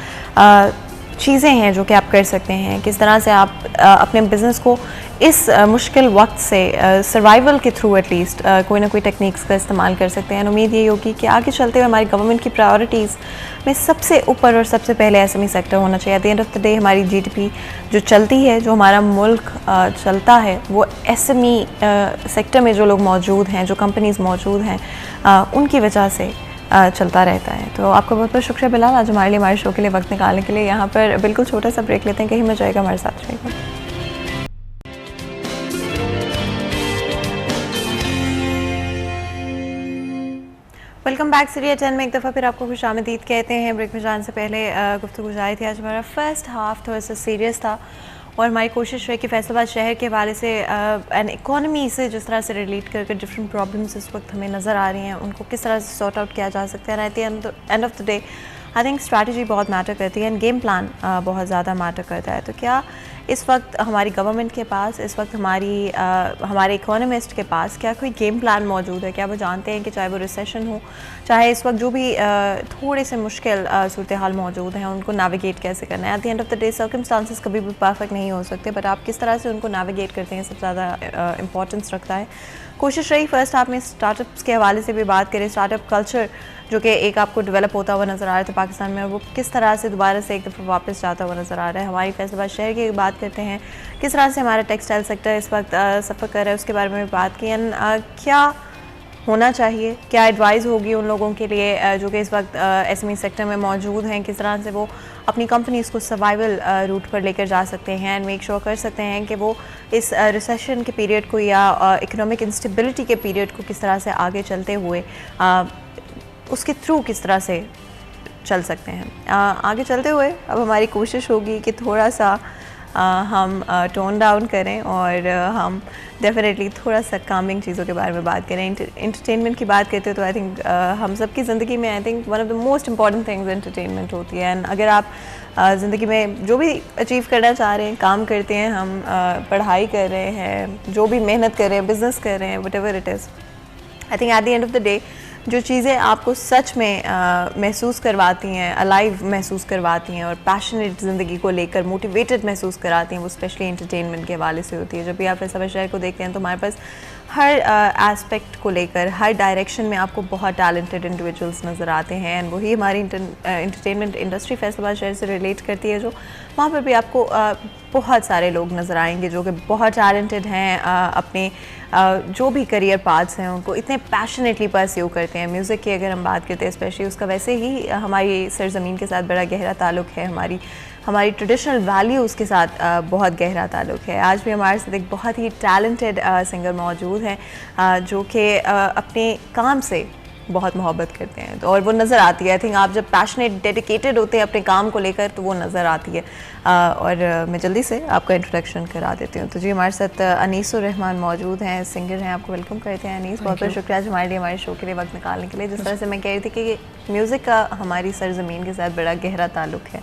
चीज़ें हैं जो कि आप कर सकते हैं, किस तरह से आप अपने बिज़नेस को इस मुश्किल वक्त से सर्वाइवल के थ्रू एटलीस्ट कोई ना कोई टेक्निक्स का इस्तेमाल कर सकते हैं। उम्मीद ये होगी कि आगे चलते हुए हमारी गवर्नमेंट की प्रायोरिटीज़ में सबसे ऊपर और सबसे पहले एसएमई सेक्टर होना चाहिए। At the end of the day हमारी जीडीपी जो चलती है, जो हमारा मुल्क चलता है, वो एसएमई सेक्टर में जो लोग मौजूद हैं, जो कंपनीज़ मौजूद हैं, उनकी वजह से चलता रहता है। तो आपका बहुत बहुत शुक्रिया बिलाल, आज हमारे लिए, हमारे शो के लिए वक्त निकालने के लिए। यहाँ पर बिल्कुल छोटा सा ब्रेक लेते हैं, कहीं मजा आएगा, हमारे साथ रहेगा। वेलकम बैक सीरिया 10 में एक दफ़ा फिर आपको खुशामदीद कहते हैं। ब्रेक में जाने से पहले गुफ्तगू जारी थी, आज हमारा फर्स्ट हाफ थोड़ा सा सीरियस था और हमारी कोशिश रही कि फैसलाबाद शहर के हवाले से एन इकॉनमी से जिस तरह से रिलेट करके डिफरेंट प्रॉब्लम्स इस वक्त हमें नज़र आ रही हैं, उनको किस तरह से सॉर्ट आउट किया जा सकता है। At the end of the day I think strategy बहुत मैटर करती है एंड गेम प्लान बहुत ज़्यादा मैटर करता है। तो क्या इस वक्त हमारी गवर्नमेंट के पास, इस वक्त हमारे इकोनॉमिस्ट के पास क्या कोई गेम प्लान मौजूद है? क्या वो जानते हैं कि चाहे वो रिसेशन हो, चाहे इस वक्त जो भी थोड़े से मुश्किल सूरत हाल मौजूद हैं, उनको नेविगेट कैसे करना है? At the end of the day circumstances कभी भी परफेक्ट नहीं हो सकते, बट आप किस तरह से उनको नेविगेट करते हैं सबसे ज़्यादा इंपॉर्टेंस रखता है। कोशिश रही फर्स्ट हाफ में स्टार्टअप्स के हवाले से भी बात करें, स्टार्टअप कल्चर जो कि एक आपको डेवलप होता हुआ नज़र आ रहा था पाकिस्तान में, और वो किस तरह से दोबारा से एक दफ़ा वापस जाता हुआ नज़र आ रहा है। हमारी फैसलाबाद शहर की बात करते हैं, किस तरह से हमारा टेक्सटाइल सेक्टर इस वक्त सफ़र कर रहा है, उसके बारे में भी बात की। एंड क्या होना चाहिए, क्या एडवाइस होगी उन लोगों के लिए जो कि इस वक्त एसएमई सेक्टर में मौजूद हैं, किस तरह से वो अपनी कंपनीज़ को सर्वाइवल रूट पर लेकर जा सकते हैं एंड मेक श्योर कर सकते हैं कि वो इस रिसेशन के पीरियड को या इकोनॉमिक इंस्टेबिलिटी के पीरियड को किस तरह से आगे चलते हुए उसके थ्रू किस तरह से चल सकते हैं। आगे चलते हुए अब हमारी कोशिश होगी कि थोड़ा सा हम टोन डाउन करें और हम डेफिनेटली थोड़ा सा कामिंग चीज़ों के बारे में बात करें। इंटरटेनमेंट की बात करते हैं तो आई थिंक हम सब की ज़िंदगी में I think one of the most important things entertainment होती है। एंड अगर आप ज़िंदगी में जो भी अचीव करना चाह रहे हैं, काम करते हैं, हम पढ़ाई कर रहे हैं, जो भी मेहनत कर रहे हैं, बिज़नेस कर रहे हैं, what ever it is, I think at the end of the day जो चीज़ें आपको सच में महसूस करवाती हैं, अलाइव महसूस करवाती हैं और पैशनेट ज़िंदगी को लेकर मोटिवेटेड महसूस कराती हैं, वो स्पेशली एंटरटेनमेंट के हवाले से होती है। जब भी आप फैसलाबाद शहर को देखते हैं तो हमारे पास हर एस्पेक्ट को लेकर, हर डायरेक्शन में आपको बहुत टैलेंटेड इंडिविजुअल्स नज़र आते हैं एंड वही हमारी एंटरटेनमेंट इंडस्ट्री फैसलाबाद शहर से रिलेट करती है, जो वहाँ पर भी आपको बहुत सारे लोग नज़र आएंगे जो कि बहुत टैलेंटेड हैं, अपने जो भी करियर पाथ्स हैं उनको इतने पैशनेटली परस्यू करते हैं। म्यूज़िक की अगर हम बात करते हैं स्पेशली, उसका वैसे ही हमारी सरज़मीन के साथ बड़ा गहरा ताल्लुक़ है, हमारी ट्रेडिशनल वैल्यूज़ के साथ बहुत गहरा ताल्लुक़ है। आज भी हमारे साथ एक बहुत ही टैलेंटेड सिंगर मौजूद हैं जो कि अपने काम से बहुत मोहब्बत करते हैं, तो और वो नज़र आती है। आई थिंक आप जब पैशनेट डेडिकेटेड होते हैं अपने काम को लेकर तो वो नज़र आती है। और मैं जल्दी से आपका इंट्रोडक्शन करा देती हूँ। तो जी हमारे साथ अनीसुर रहमान मौजूद हैं, सिंगर हैं। आपको वेलकम करते हैं अनीस, बहुत बहुत शुक्रिया हमारे लिए, हमारे शो के लिए वक्त निकालने के लिए। जिस तरह से मैं कह रही थी कि म्यूज़िक का हमारी सरजमीन के साथ बड़ा गहरा ताल्लुक़ है।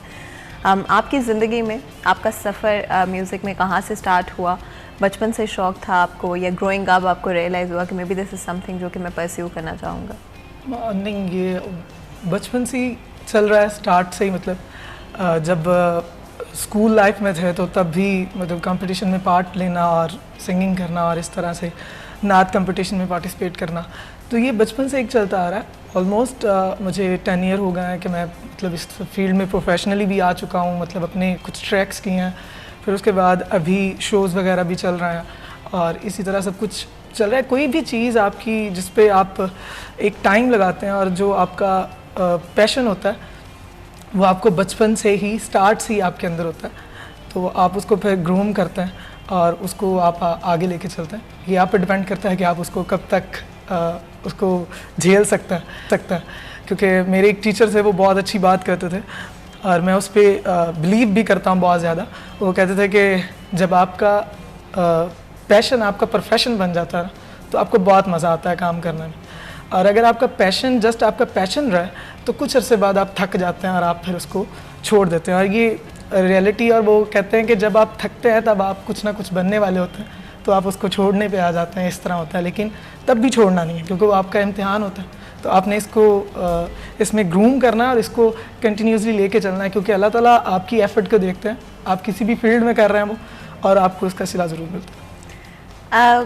आपकी ज़िंदगी में आपका सफ़र म्यूज़िक में कहाँ से स्टार्ट हुआ? बचपन से शौक़ था आपको या ग्रोइंग अप आपको रियलाइज़ हुआ कि may be this is something जो कि मैं परस्यू करना चाहूँगा? नहीं, ये बचपन से ही चल रहा है, स्टार्ट से ही। मतलब जब स्कूल लाइफ में थे तो तब भी मतलब कंपटीशन में पार्ट लेना और सिंगिंग करना और इस तरह से नात कंपटीशन में पार्टिसिपेट करना, तो ये बचपन से एक चलता आ रहा है। ऑलमोस्ट मुझे 10 ईयर हो गए हैं कि मैं मतलब इस फील्ड में प्रोफेशनली भी आ चुका हूँ। मतलब अपने कुछ ट्रैक्स किए हैं, फिर उसके बाद अभी शोज़ वगैरह भी चल रहे हैं और इसी तरह सब कुछ चल रहा है। कोई भी चीज़ आपकी जिस पे आप एक टाइम लगाते हैं और जो आपका पैशन होता है वो आपको बचपन से ही, स्टार्ट से ही आपके अंदर होता है, तो आप उसको फिर ग्रूम करते हैं और उसको आप आगे लेके चलते हैं। ये आप पे डिपेंड करता है कि आप उसको कब तक उसको झेल सकते हैं। क्योंकि मेरे एक टीचर थे, वो बहुत अच्छी बात करते थे और मैं उस पर बिलीव भी करता हूँ बहुत ज़्यादा। वो कहते थे कि जब आपका पैशन आपका प्रोफेशन बन जाता है तो आपको बहुत मज़ा आता है काम करने में, और अगर आपका पैशन जस्ट आपका पैशन रहे तो कुछ अरसे बाद आप थक जाते हैं और आप फिर उसको छोड़ देते हैं। और ये रियलिटी, और वो कहते हैं कि जब आप थकते हैं तब आप कुछ ना कुछ बनने वाले होते हैं तो आप उसको छोड़ने पे आ जाते हैं, इस तरह होता है। लेकिन तब भी छोड़ना नहीं है क्योंकि वो आपका इम्तिहान होता है, तो आपने इसको इसमें ग्रूम करना है और इसको कंटिन्यूसली लेके चलना है, क्योंकि अल्लाह ताला आपकी एफर्ट को देखते हैं। आप किसी भी फील्ड में कर रहे हैं वो, और आपको इसका सिला ज़रूर मिलता है।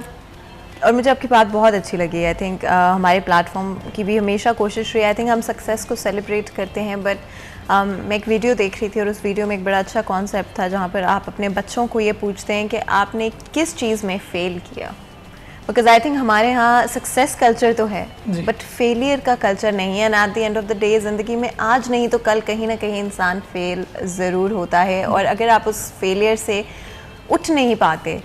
और मुझे आपकी बात बहुत अच्छी लगी। आई थिंक हमारे प्लेटफॉर्म की भी हमेशा कोशिश रही है। आई थिंक हम सक्सेस को सेलिब्रेट करते हैं, बट मैं एक वीडियो देख रही थी और उस वीडियो में एक बड़ा अच्छा कॉन्सेप्ट था जहाँ पर आप अपने बच्चों को ये पूछते हैं कि आपने किस चीज़ में फ़ेल किया। बिकॉज आई थिंक हमारे यहाँ सक्सेस कल्चर तो है बट फेलियर का कल्चर नहीं है। And at the end of the day ज़िंदगी में आज नहीं तो कल कहीं ना कहीं इंसान फेल ज़रूर होता है, और अगर आप उस फेलियर से उठ नहीं पाते,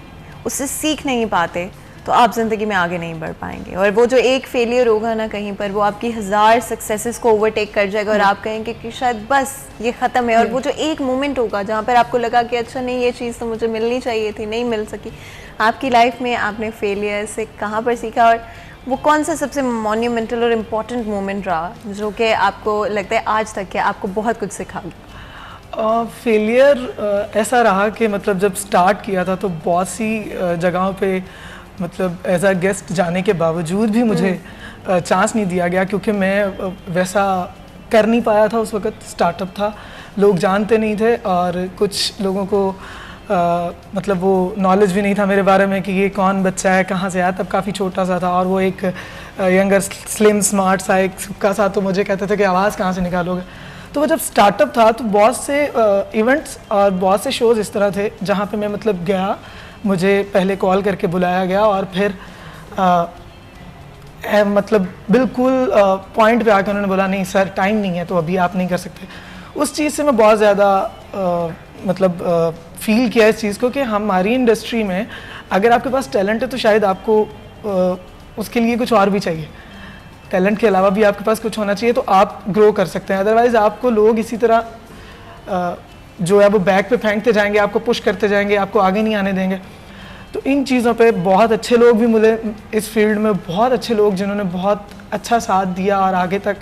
उससे सीख नहीं पाते, तो आप ज़िंदगी में आगे नहीं बढ़ पाएंगे। और वो जो एक फेलियर होगा ना कहीं पर, वो आपकी 1000 सक्सेसेस को ओवरटेक कर जाएगा और आप कहेंगे कि शायद बस ये ख़त्म है। और वो जो एक मोमेंट होगा जहाँ पर आपको लगा कि अच्छा नहीं, ये चीज़ तो मुझे मिलनी चाहिए थी, नहीं मिल सकी। आपकी लाइफ में आपने फेलियर से कहाँ पर सीखा, और वो कौन सा सबसे मॉन्यूमेंटल और इम्पॉर्टेंट मोमेंट रहा जो कि आपको लगता है आज तक के आपको बहुत कुछ सिखा गया? फेलियर ऐसा रहा कि मतलब जब स्टार्ट किया था तो बहुत सी जगहों पे मतलब एज अ गेस्ट जाने के बावजूद भी मुझे चांस नहीं दिया गया, क्योंकि मैं वैसा कर नहीं पाया था। उस वक्त स्टार्टअप था, लोग जानते नहीं थे, और कुछ लोगों को मतलब वो नॉलेज भी नहीं था मेरे बारे में कि ये कौन बच्चा है, कहाँ से आया। तब काफ़ी छोटा सा था और वो एक यंगर स्लिम स्मार्ट सा एक का सा, तो मुझे कहते थे कि आवाज़ कहाँ से निकालोगे। तो वो जब स्टार्टअप था तो बहुत से इवेंट्स और बहुत से शोज़ इस तरह थे जहाँ पे मैं मतलब गया, मुझे पहले कॉल करके बुलाया गया और फिर मतलब बिल्कुल पॉइंट पे आकर उन्होंने बोला नहीं सर टाइम नहीं है तो अभी आप नहीं कर सकते। उस चीज़ से मैं बहुत ज़्यादा मतलब फील किया इस चीज़ को कि हमारी इंडस्ट्री में अगर आपके पास टैलेंट है तो शायद आपको उसके लिए कुछ और भी चाहिए, टैलेंट के अलावा भी आपके पास कुछ होना चाहिए तो आप ग्रो कर सकते हैं। अदरवाइज़ आपको लोग इसी तरह जो है वो बैक पे फेंकते जाएंगे, आपको पुश करते जाएंगे, आपको आगे नहीं आने देंगे। तो इन चीज़ों पे बहुत अच्छे लोग भी मिले इस फील्ड में, बहुत अच्छे लोग जिन्होंने बहुत अच्छा साथ दिया और आगे तक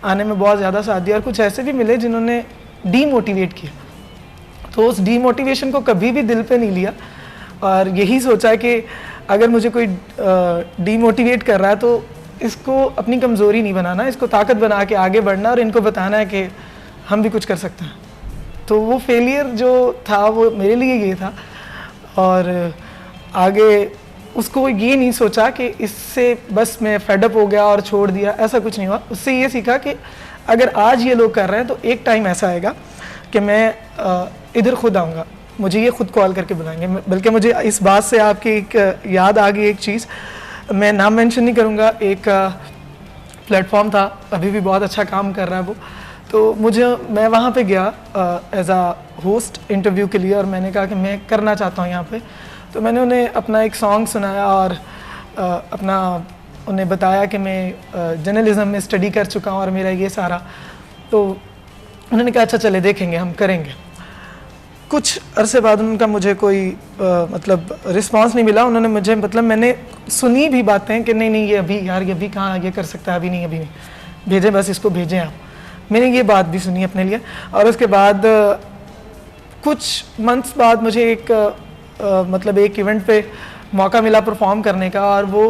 आने में बहुत ज़्यादा साथ दिया, और कुछ ऐसे भी मिले जिन्होंने डीमोटिवेट किया। तो उस डीमोटिवेशन को कभी भी दिल पे नहीं लिया और यही सोचा कि अगर मुझे कोई डीमोटिवेट कर रहा है तो इसको अपनी कमज़ोरी नहीं बनाना, इसको ताकत बना के आगे बढ़ना और इनको बताना है कि हम भी कुछ कर सकते हैं। तो वो फेलियर जो था वो मेरे लिए ये था, और आगे उसको ये नहीं सोचा कि इससे बस मैं फेडअप हो गया और छोड़ दिया, ऐसा कुछ नहीं हुआ। उससे ये सीखा कि अगर आज ये लोग कर रहे हैं तो एक टाइम ऐसा आएगा कि मैं इधर खुद आऊँगा, मुझे ये खुद कॉल करके बुलाएंगे। बल्कि मुझे इस बात से आपकी एक याद आ गई एक चीज़, मैं नाम मेंशन नहीं करूँगा, एक प्लेटफॉर्म था अभी भी बहुत अच्छा काम कर रहा है वो, तो मैं वहाँ पे गया एज आ होस्ट इंटरव्यू के लिए और मैंने कहा कि मैं करना चाहता हूँ यहाँ पे। तो मैंने उन्हें अपना एक सॉन्ग सुनाया और अपना उन्हें बताया कि मैं जर्नलिज्म में स्टडी कर चुका हूँ और मेरा ये सारा, तो उन्होंने कहा अच्छा चले देखेंगे, हम करेंगे। कुछ अरसे बाद उनका मुझे कोई मतलब रिस्पांस नहीं मिला। उन्होंने मुझे मतलब मैंने सुनी भी बातें कि नहीं नहीं ये अभी यार, ये अभी कहाँ ये कर सकता है, अभी नहीं, अभी नहीं, भेजें बस इसको भेजें आप। मैंने ये बात भी सुनी अपने लिए। और उसके बाद कुछ मंथ्स बाद मुझे एक मतलब एक इवेंट पे मौका मिला परफॉर्म करने का, और वो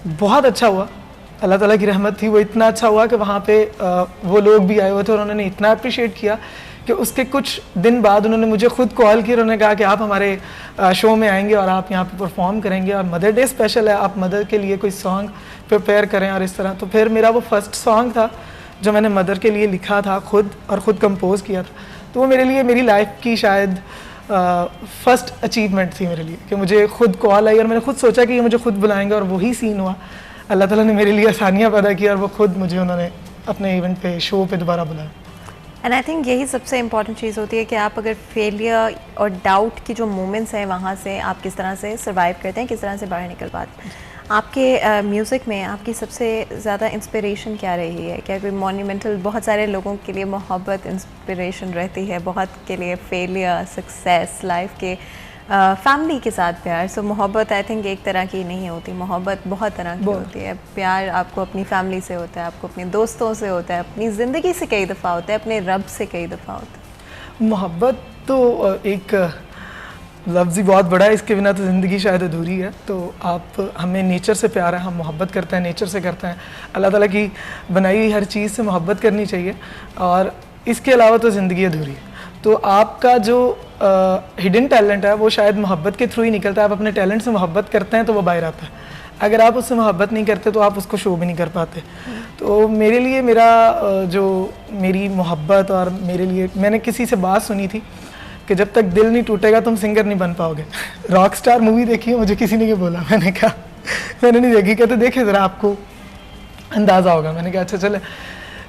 बहुत अच्छा हुआ। अल्लाह ताला की रहमत थी, वो इतना अच्छा हुआ कि वहाँ पे वो लोग भी आए हुए थे और उन्होंने इतना अप्रिशिएट किया कि उसके कुछ दिन बाद उन्होंने मुझे खुद कॉल की और उन्होंने कहा कि आप हमारे शो में आएंगे और आप यहाँ पे परफॉर्म करेंगे, और मदर डे स्पेशल है, आप मदर के लिए कोई सॉन्ग प्रिपेयर करें और इस तरह। तो फिर मेरा वो फर्स्ट सॉन्ग था जो मैंने मदर के लिए लिखा था खुद, और ख़ुद कंपोज किया था। तो वो मेरे लिए मेरी लाइफ की शायद फर्स्ट अचीवमेंट थी मेरे लिए, कि मुझे खुद कॉल आई और मैंने खुद सोचा कि ये मुझे खुद बुलाएंगे, और वही सीन हुआ। अल्लाह ताला ने मेरे लिए आसानियाँ पैदा की और वो खुद मुझे उन्होंने अपने इवेंट पे, शो पे दोबारा बुलाया। एंड आई थिंक यही सबसे इम्पॉर्टेंट चीज़ होती है कि आप अगर फेलियर और डाउट की जो मोमेंट्स हैं वहाँ से आप किस तरह से सर्वाइव करते हैं, किस तरह से बाहर निकल पाते हैं। आपके म्यूज़िक में आपकी सबसे ज़्यादा इंस्पिरेशन क्या रही है? क्या कोई मॉन्यूमेंटल, बहुत सारे लोगों के लिए मोहब्बत इंस्पिरेशन रहती है, बहुत के लिए फेलियर, सक्सेस, लाइफ के फैमिली के साथ प्यार। सो मोहब्बत आई थिंक एक तरह की नहीं होती, मोहब्बत बहुत तरह की होती है। प्यार आपको अपनी फैमिली से होता है, आपको अपने दोस्तों से होता है, अपनी ज़िंदगी से कई दफ़ा होता है, अपने रब से कई दफ़ा होता है। मोहब्बत तो एक लफ्ज़ ही बहुत बड़ा है, इसके बिना तो ज़िंदगी शायद अधूरी है। तो आप, हमें नेचर से प्यार है, हम मोहब्बत करते हैं, नेचर से करते हैं। अल्लाह ताला की बनाई हुई हर चीज़ से मोहब्बत करनी चाहिए, और इसके अलावा तो ज़िंदगी अधूरी है। तो आपका जो हिडन टैलेंट है वो शायद मोहब्बत के थ्रू ही निकलता है। आप अपने टैलेंट से मोहब्बत करते हैं तो वो बाहर आता है। अगर आप उससे मोहब्बत नहीं करते तो आप उसको शो भी नहीं कर पाते। तो मेरे लिए मेरा जो मेरी मोहब्बत, और मेरे लिए मैंने किसी से बात सुनी थी कि जब तक दिल नहीं टूटेगा तुम सिंगर नहीं बन पाओगे। रॉक स्टार मूवी देखी है, मुझे किसी ने ये बोला, मैंने कहा मैंने नहीं देखी। कहते देखे ज़रा आपको अंदाज़ा होगा। मैंने कहा अच्छा चले।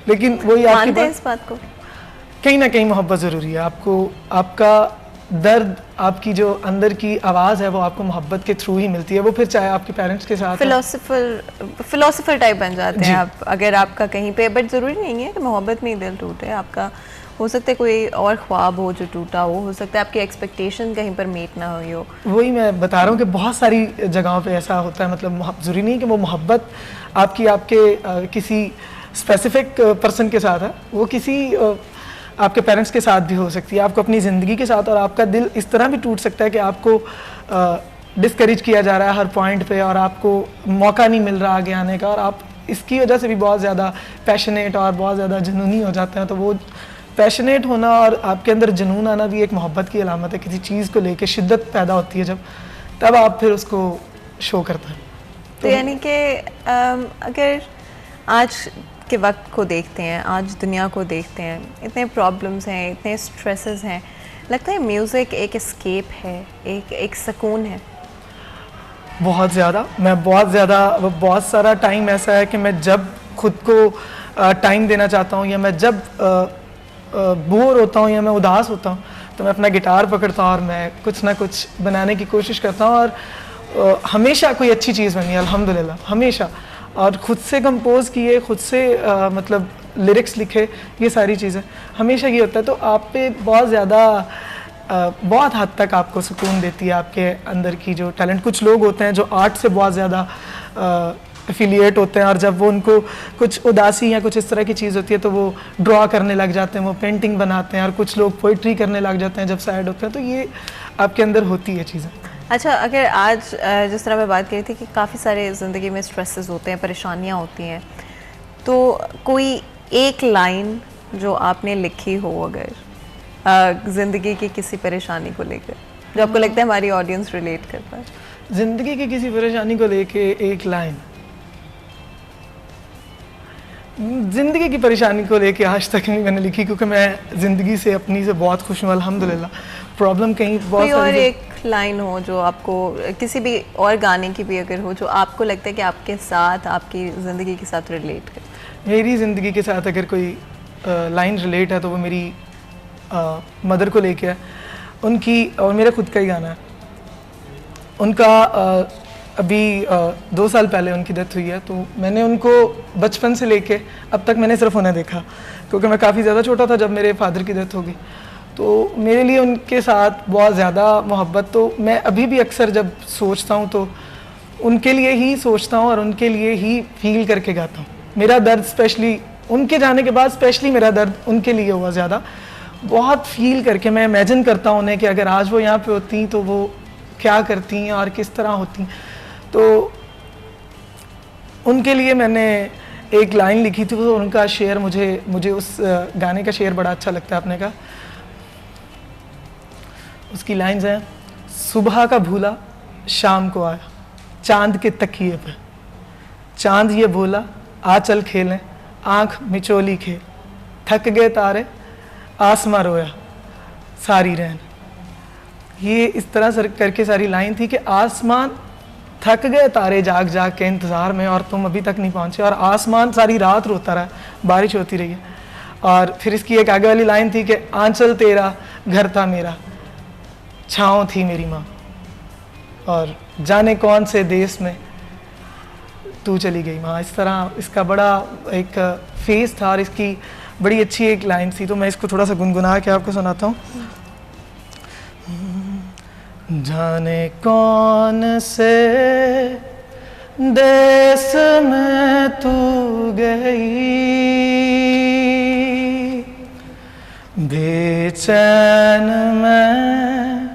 लेकिन वही आपकी बात, इस बात को कहीं ना कहीं मोहब्बत ज़रूरी है। आपको आपका दर्द, आपकी जो अंदर की आवाज़ है वो आपको मोहब्बत के थ्रू ही मिलती है। वो फिर चाहे आपके पेरेंट्स के साथ फिलोसोफर टाइप बन जाते हैं आप, अगर आपका कहीं पे, बट ज़रूरी नहीं है कि मोहब्बत में ही दिल टूटे। आपका हो सकता है कोई और ख्वाब हो जो टूटा हो सकता है आपकी एक्सपेक्टेशन कहीं पर मीट ना हुई हो। वही मैं बता रहा हूँ कि बहुत सारी जगहों पे ऐसा होता है। मतलब ज़रूरी नहीं कि वो मोहब्बत आपकी आपके किसी स्पेसिफिक पर्सन के साथ है, वो किसी आपके पेरेंट्स के साथ भी हो सकती है, आपको अपनी ज़िंदगी के साथ। और आपका दिल इस तरह भी टूट सकता है कि आपको डिस्करेज किया जा रहा है हर पॉइंट पे, और आपको मौका नहीं मिल रहा आगे आने का, और आप इसकी वजह से भी बहुत ज़्यादा पैशनेट और बहुत ज़्यादा जुनूनी हो जाते हैं। तो वो पैशनेट होना और आपके अंदर जुनून आना भी एक मोहब्बत की अलामत है। किसी चीज़ को लेके शिद्दत पैदा होती है जब, तब आप फिर उसको शो करते हैं। तो यानी कि अगर आज के वक्त को देखते हैं, आज दुनिया को देखते हैं, इतने प्रॉब्लम्स हैं, इतने स्ट्रेसेस हैं, लगता है म्यूज़िक एक एस्केप है, एक सुकून है। बहुत ज़्यादा, मैं बहुत ज़्यादा, बहुत सारा टाइम ऐसा है कि मैं जब खुद को टाइम देना चाहता हूँ, या मैं जब बोर होता हूँ या मैं उदास होता हूँ, तो मैं अपना गिटार पकड़ता हूँ और मैं कुछ ना कुछ बनाने की कोशिश करता हूँ। और हमेशा कोई अच्छी चीज़ बनी, अल्हम्दुलिल्लाह, हमेशा। और ख़ुद से कंपोज किए, ख़ुद से मतलब लिरिक्स लिखे, ये सारी चीज़ें हमेशा ये होता है। तो आप पे बहुत ज़्यादा, बहुत हद तक आपको सुकून देती है आपके अंदर की जो टैलेंट। कुछ लोग होते हैं जो आर्ट से बहुत ज़्यादा एफिलिएट होते हैं, और जब वो उनको कुछ उदासी या कुछ इस तरह की चीज़ होती है तो वो ड्रॉ करने लग जाते हैं, वो पेंटिंग बनाते हैं, और कुछ लोग पोइट्री करने लग जाते हैं जब सैड होते हैं। तो ये आपके अंदर होती है चीज़ें। अच्छा, अगर आज जिस तरह मैं बात कर रही थी कि काफ़ी सारे ज़िंदगी में स्ट्रेसेस होते हैं, परेशानियाँ होती हैं, तो कोई एक लाइन जो आपने लिखी हो अगर ज़िंदगी की किसी परेशानी को लेकर, जो आपको लगता है हमारी ऑडियंस रिलेट कर पाए? ज़िंदगी की किसी परेशानी को लेके एक लाइन, ज़िंदगी की परेशानी को लेके आज तक नहीं मैंने लिखी, क्योंकि मैं ज़िंदगी से अपनी से बहुत खुश हूँ अल्हम्दुलिल्लाह। प्रॉब्लम कहीं बहुत कोई और एक लाइन हो जो आपको, किसी भी और गाने की भी अगर हो, जो आपको लगता है कि आपके साथ, आपकी ज़िंदगी के साथ रिलेट करे? मेरी ज़िंदगी के साथ अगर कोई लाइन रिलेट है तो वो मेरी मदर को लेके है। उनकी, और मेरा खुद का ही गाना है, उनका अभी 2 साल पहले उनकी डेथ हुई है, तो मैंने उनको बचपन से लेके अब तक मैंने सिर्फ उन्हें देखा, क्योंकि मैं काफ़ी ज़्यादा छोटा था जब मेरे फादर की डेथ हो गई। तो मेरे लिए उनके साथ बहुत ज़्यादा मोहब्बत, तो मैं अभी भी अक्सर जब सोचता हूँ तो उनके लिए ही सोचता हूँ और उनके लिए ही फील करके गाता हूँ। मेरा दर्द स्पेशली उनके जाने के बाद स्पेशली मेरा दर्द उनके लिए हुआ ज़्यादा, बहुत फील करके मैं इमेजिन करता हूँ उन्हें कि अगर आज वो यहाँ पे होती तो वो क्या करती और किस तरह होती। तो उनके लिए मैंने एक लाइन लिखी थी, तो उनका शेर मुझे उस गाने का शेर बड़ा अच्छा लगता है अपने का। उसकी लाइन्स हैं, सुबह का भूला शाम को आया चांद के तकिए पे, चांद ये बोला आ चल खेलें, आंख मिचोली खेल, थक गए तारे आसमां रोया सारी रहन। ये इस तरह से करके सारी लाइन थी कि आसमान थक गए तारे जाग जाग के इंतज़ार में और तुम अभी तक नहीं पहुँचे, और आसमान सारी रात रोता रहा, बारिश होती रही है। और फिर इसकी एक आगे वाली लाइन थी कि आंचल तेरा घर था मेरा, छाँव थी मेरी माँ, और जाने कौन से देश में तू चली गई माँ। इस तरह इसका बड़ा एक फेस था और इसकी बड़ी अच्छी एक लाइन थी। तो मैं इसको थोड़ा सा गुनगुना के आपको सुनाता हूँ। जाने कौन से देश में तू गई, बेचैन में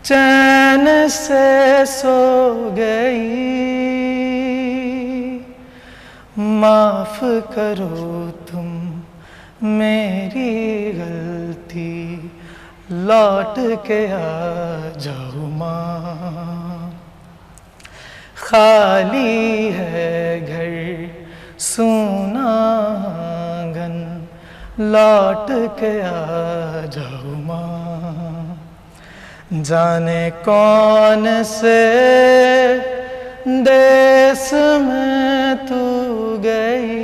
चैन से सो गई, माफ करो तुम मेरी गलती, लौट के आ जाओ माँ। खाली है घर सूना आंगन, लौट के आ जाओ माँ। जाने कौन से देश में तू गई।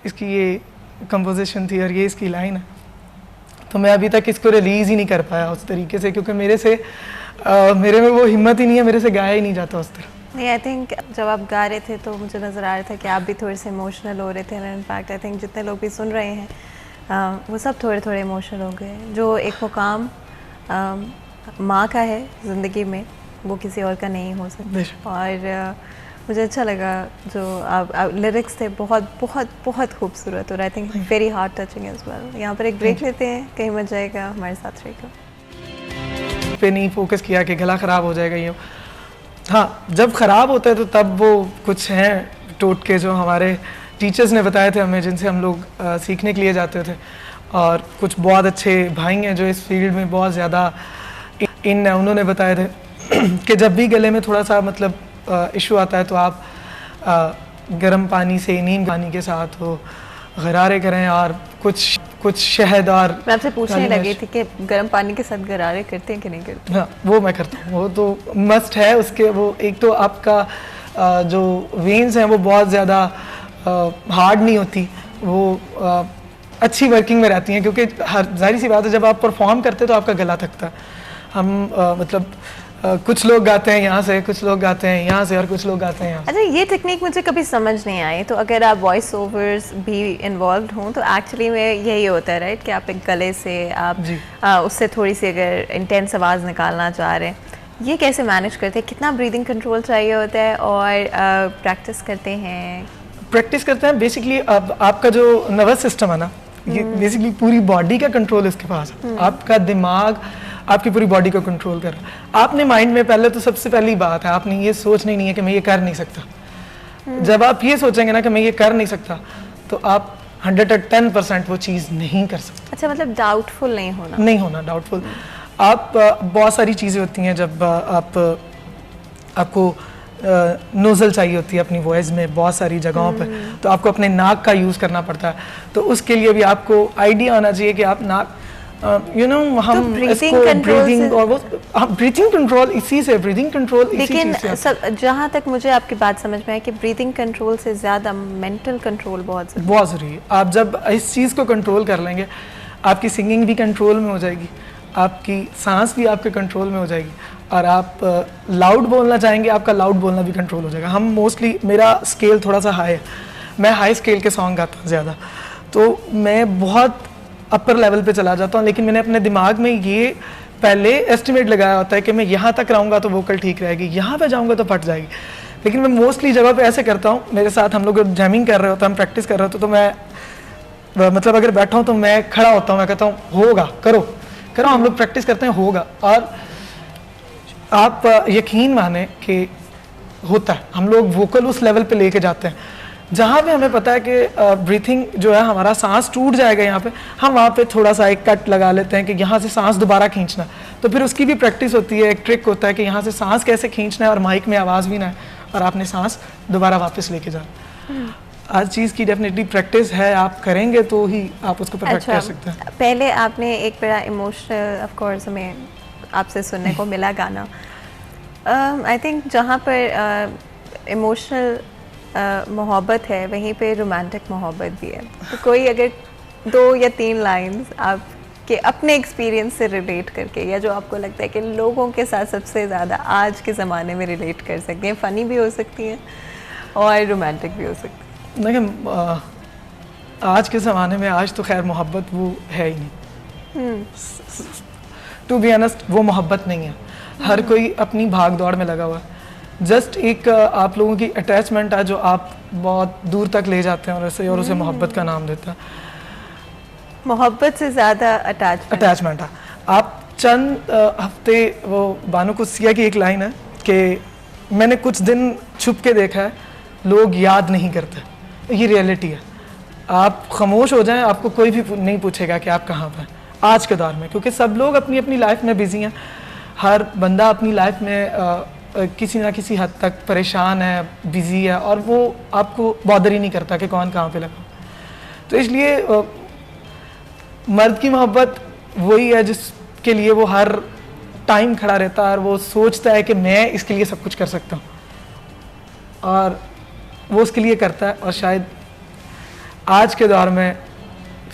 इसकी ये कंपोजिशन थी और ये इसकी लाइन है। तो मैं अभी तक इसको रिलीज़ ही नहीं कर पाया उस तरीके से, क्योंकि मेरे में वो हिम्मत ही नहीं है, मेरे से गाया ही नहीं जाता उस तरह। नहीं, आई थिंक जब आप गा रहे थे तो मुझे नज़र आ रहा था कि आप भी थोड़े से इमोशनल हो रहे थे। इनफैक्ट आई थिंक जितने लोग भी सुन रहे हैं वो सब थोड़े थोड़े इमोशनल हो गए। जो एक मुकाम माँ का है ज़िंदगी में, वो किसी और का नहीं हो सकता। और मुझे अच्छा लगा जो आप लिरिक्स थे, बहुत बहुत बहुत खूबसूरत, और I think very heart touching as well. यहाँ पर एक ब्रेक लेते हैं, कहीं मत जाएगा, हमारे साथ रहेगा। पे नहीं फोकस किया कि गला ख़राब हो जाएगा यूँ। हाँ, जब ख़राब होता है तो तब वो कुछ हैं टोटके जो हमारे टीचर्स ने बताए थे हमें, जिनसे हम लोग सीखने के लिए जाते थे। और कुछ बहुत अच्छे भाई हैं जो इस फील्ड में बहुत ज़्यादा इन है, उन्होंने बताए थे कि जब भी गले में थोड़ा सा मतलब इशू आता है तो आप गर्म पानी से, नीम पानी के साथ वो गरारे करें और कुछ शहद। और मैं आपसे पूछने लगी थी कि गर्म पानी के साथ गरारे करते हैं कि नहीं करते? हाँ, वो मैं करता हूँ, वो तो मस्ट है उसके। वो एक तो आपका जो वेन्स हैं वो बहुत ज़्यादा हार्ड नहीं होती, वो अच्छी वर्किंग में रहती हैं, क्योंकि जाहिर सी बात है जब आप परफॉर्म करते हैं तो आपका गला थकता है। हम मतलब कुछ लोग गाते हैं यहाँ से, कुछ लोग गाते हैं यहाँ से, और कुछ लोग गाते हैं यहाँ से। अच्छा, ये टेक्निक मुझे कभी समझ नहीं आई। तो अगर आप वॉइस ओवर्स भी इन्वॉल्व हों तो एक्चुअली में यही होता है राइट, कि आप एक गले से आप उससे थोड़ी सी अगर इंटेंस आवाज़ निकालना चाह रहे हैं, ये कैसे मैनेज करते हैं? कितना ब्रीदिंग कंट्रोल चाहिए होता है? और प्रैक्टिस करते हैं बेसिकली आपका जो नर्वस सिस्टम है ना, ये बेसिकली पूरी बॉडी का कंट्रोल इसके पास है। आपका दिमाग आपकी पूरी बॉडी को कंट्रोल कर रहा है। आपने माइंड में पहले तो सबसे पहली बात है, आपने ये सोचना नहीं है कि मैं ये कर नहीं सकता। जब आप ये सोचेंगे ना कि मैं ये कर नहीं सकता, तो आप 110% वो चीज़ नहीं कर सकते। अच्छा, मतलब डाउटफुल नहीं होना डाउटफुल। आप बहुत सारी चीज़ें होती हैं जब आपको नोज़ल चाहिए होती है अपनी वॉइस में बहुत सारी जगहों पे, तो आपको अपने नाक का यूज़ करना पड़ता है। तो उसके लिए भी आपको आइडिया होना चाहिए कि आप नाक हम ब्रीथिंग कंट्रोल इसी से लेकिन जहाँ तक मुझे आपकी बात समझ में है कि ब्रीथिंग कंट्रोल से ज़्यादा मेंटल कंट्रोल बहुत ज़रूरी है। आप जब इस चीज़ को कंट्रोल कर लेंगे, आपकी सिंगिंग भी कंट्रोल में हो जाएगी, आपकी सांस भी आपके कंट्रोल में हो जाएगी, और आप लाउड बोलना चाहेंगे, आपका लाउड बोलना भी कंट्रोल हो जाएगा। हम मोस्टली, मेरा स्केल थोड़ा सा हाई है, मैं हाई स्केल के सॉन्ग गाता हूँ ज़्यादा, तो मैं बहुत अपर लेवल पे चला जाता हूँ, लेकिन मैंने अपने दिमाग में ये पहले एस्टिमेट लगाया होता है कि मैं यहाँ तक रहूँगा तो वोकल ठीक रहेगी, यहाँ पे जाऊँगा तो फट जाएगी। लेकिन मैं मोस्टली जगह पे ऐसे करता हूँ, मेरे साथ हम लोग जैमिंग कर रहे होते हैं, हम प्रैक्टिस कर रहे होते, तो मैं मतलब अगर बैठा हूँ तो मैं खड़ा होता हूँ, मैं कहता हूँ होगा, करो करो, हम लोग प्रैक्टिस करते हैं, होगा। और आप यकीन माने कि होता है, हम लोग वोकल उस लेवल पे लेके जाते हैं जहाँ पे हमें पता है कि ब्रीथिंग जो है, हमारा सांस टूट जाएगा यहाँ पे, हम वहाँ पे थोड़ा सा एक कट लगा लेते हैं कि यहाँ से सांस दोबारा खींचना, तो फिर उसकी भी प्रैक्टिस होती है। एक ट्रिक होता है कि यहाँ से सांस कैसे खींचना है और माइक में आवाज़ भी ना है, और आपने सांस दोबारा वापस लेके जाना। हर चीज़ की डेफिनेटली प्रैक्टिस है, आप करेंगे तो ही आप उसको परफेक्ट कर सकते हैं। पहले आपने एक बड़ा इमोशनल, ऑफ कोर्स हमें आपसे सुनने को मिला गाना, आई थिंक जहाँ पर इमोशनल मोहब्बत है वहीं पे रोमांटिक मोहब्बत भी है। तो कोई अगर 2 या 3 लाइंस आपके अपने एक्सपीरियंस से रिलेट करके, या जो आपको लगता है कि लोगों के साथ सबसे ज़्यादा आज के ज़माने में रिलेट कर सकती हैं, फ़नी भी हो सकती हैं और रोमांटिक भी हो सकती हैं। देखिए, आज के ज़माने में, आज तो खैर मोहब्बत वो है ही नहीं, टू बी ऑनेस्ट वो मोहब्बत नहीं है। हर कोई अपनी भाग दौड़ में लगा हुआ है, जस्ट एक आप लोगों की अटैचमेंट है जो आप बहुत दूर तक ले जाते हैं, और ऐसे और उसे मोहब्बत का नाम देते हैं। मोहब्बत से ज़्यादा अटैचमेंट है। आप चंद हफ्ते, वो बानो कुसिया की एक लाइन है कि मैंने कुछ दिन छुप के देखा है, लोग याद नहीं करते। ये रियलिटी है। आप खामोश हो जाएं, आपको कोई भी नहीं पूछेगा कि आप कहाँ पर आज के दौर में, क्योंकि सब लोग अपनी अपनी लाइफ में बिजी हैं। हर बंदा अपनी लाइफ में किसी ना किसी हद तक परेशान है, बिजी है, और वो आपको बॉदर ही नहीं करता कि कौन कहाँ पे लगा। तो इसलिए मर्द की मोहब्बत वही है जिसके लिए वो हर टाइम खड़ा रहता है, और वो सोचता है कि मैं इसके लिए सब कुछ कर सकता हूँ, और वो उसके लिए करता है। और शायद आज के दौर में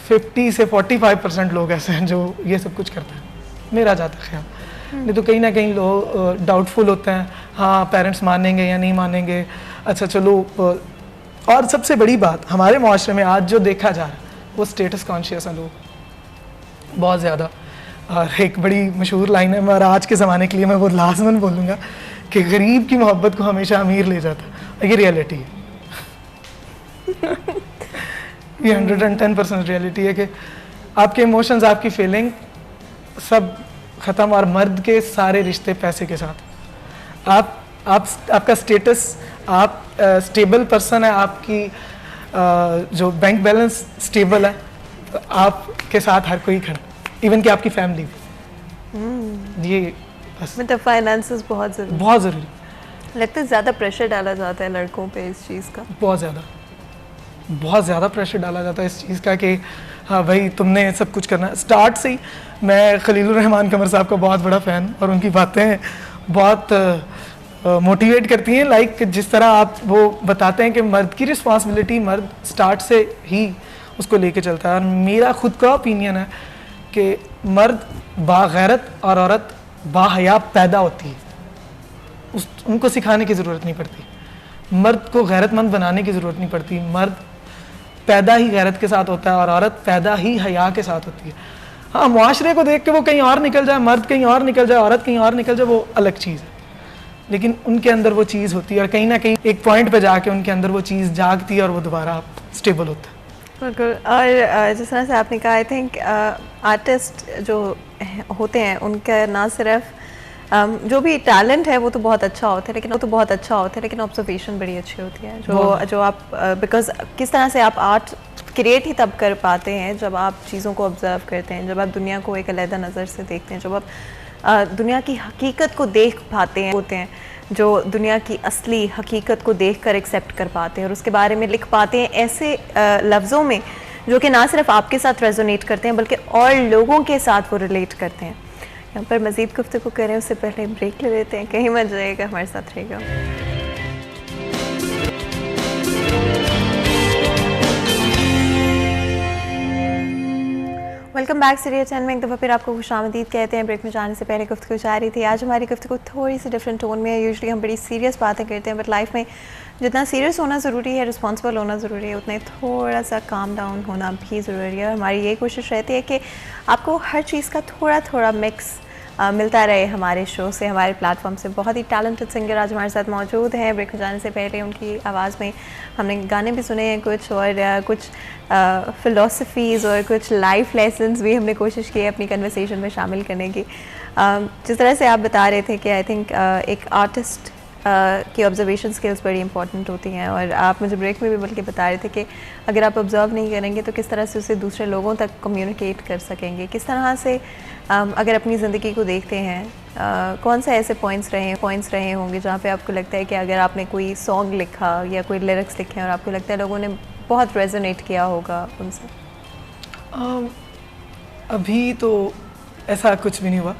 50 से 45% लोग ऐसे हैं जो ये सब कुछ करते हैं, मेरा जाता ख्याल। नहीं तो कहीं ना कहीं लोग डाउटफुल होते हैं, हाँ पेरेंट्स मानेंगे या नहीं मानेंगे, अच्छा चलो। और सबसे बड़ी बात, हमारे माशरे में आज जो देखा जा रहा है वो स्टेटस कॉन्शियस हैं लोग बहुत ज़्यादा। और एक बड़ी मशहूर लाइन है, मगर आज के ज़माने के लिए मैं वो लाजमन बोलूँगा कि गरीब की मोहब्बत को हमेशा अमीर ले जाता है। ये रियलिटी है। ये 110% रियलिटी है कि आपके इमोशंस, आपकी फीलिंग सब ख़त्म, और मर्द के सारे रिश्ते पैसे के साथ। आपका स्टेटस, आप स्टेबल पर्सन है, आपकी जो बैंक बैलेंस स्टेबल है, तो आपके साथ हर कोई खड़ा, इवन कि आपकी फैमिली भी। ये बस, मतलब फाइनेंसेस बहुत ज़रूरी, बहुत ज़रूरी। लगता है ज़्यादा प्रेशर डाला जाता है लड़कों पे इस चीज़ का, बहुत ज़्यादा प्रेशर डाला जाता है इस चीज़ का कि हाँ भाई तुमने सब कुछ करना है। स्टार्ट से ही मैं खलीलुर रहमान कमर साहब का बहुत बड़ा फ़ैन, और उनकी बातें बहुत मोटिवेट करती हैं। लाइक जिस तरह आप वो बताते हैं कि मर्द की रिस्पॉन्सिबिलिटी, मर्द स्टार्ट से ही उसको लेके चलता है। और मेरा खुद का ओपिनियन है कि मर्द बागैरत और औरत बाहया पैदा होती है, उनको सिखाने की ज़रूरत नहीं पड़ती। मर्द को गैरतमंद बनाने की ज़रूरत नहीं पड़ती। मर्द पैदा ही गैरत के साथ होता है, और औरत पैदा ही हया के साथ होती है। हाँ, मुआशरे को देख के वो कहीं और निकल जाए, मर्द कहीं और निकल जाए, औरत कहीं और निकल जाए, वो अलग चीज़ है, लेकिन उनके अंदर वो चीज़ होती है, और कहीं ना कहीं एक पॉइंट पे जाके उनके अंदर वो चीज़ जागती है, और वो दोबारा स्टेबल होता है। बिल्कुल। और जिस तरह से आपने कहा, आई थिंक आर्टिस्ट जो होते हैं उनका ना सिर्फ जो भी टैलेंट है वो तो बहुत अच्छा होता है, लेकिन ऑब्जर्वेशन बड़ी अच्छी होती है जो आप बिकॉज किस तरह से आप आर्ट क्रिएट ही तब कर पाते हैं जब आप चीज़ों को ऑब्जर्व करते हैं, जब आप दुनिया को एक अलग नज़र से देखते हैं, जब आप दुनिया की हकीकत को देख पाते हैं, होते हैं जो दुनिया की असली हकीकत को देखकर एक्सेप्ट कर पाते हैं और उसके बारे में लिख पाते हैं ऐसे लफ्ज़ों में जो कि ना सिर्फ आपके साथ रेजोनेट करते हैं बल्कि और लोगों के साथ वो रिलेट करते हैं। यहाँ पर मज़ीद गुफ्तगू करें उससे पहले ब्रेक ले लेते हैं, कहीं मत जाइएगा, हमारे साथ रहेगा। वेलकम बैक सीरियल 10 में एक दफ़ा फिर आपको खुशामदीद कहते हैं। ब्रेक में जाने से पहले गुफ्तगू जारी थी। आज हमारी गुफ्तगू थोड़ी सी डिफरेंट टोन में है। यूजुअली हम बड़ी सीरियस बातें करते हैं, बट लाइफ में जितना सीरियस होना ज़रूरी है, रिस्पॉन्सिबल होना ज़रूरी है, उतना ही थोड़ा सा काम डाउन होना भी ज़रूरी है। हमारी यही कोशिश रहती है कि आपको हर चीज़ का थोड़ा थोड़ा मिक्स मिलता रहे हमारे शो से, हमारे प्लेटफॉर्म से। बहुत ही टैलेंटेड सिंगर आज हमारे साथ मौजूद हैं। ब्रेक में जाने से पहले उनकी आवाज़ में हमने गाने भी सुने हैं कुछ, और कुछ फ़िलोसफीज़ और कुछ लाइफ लेसन्स भी हमने कोशिश की है अपनी कन्वर्सेशन में शामिल करने की। जिस तरह से आप बता रहे थे कि आई थिंक एक आर्टिस्ट की ऑब्जर्वेशन स्किल्स बड़ी इंपॉर्टेंट होती हैं, और आप मुझे ब्रेक में भी बल्कि बता रहे थे कि अगर आप ऑब्जर्व नहीं करेंगे तो किस तरह से उसे दूसरे लोगों तक कम्युनिकेट कर सकेंगे। किस तरह से अगर अपनी ज़िंदगी को देखते हैं, कौन से ऐसे पॉइंट्स रहे होंगे जहाँ पे आपको लगता है कि अगर आपने कोई सॉन्ग लिखा या कोई लिरिक्स लिखे और आपको लगता है लोगों ने बहुत रेजोनेट किया होगा उनसे? अभी तो ऐसा कुछ भी नहीं हुआ।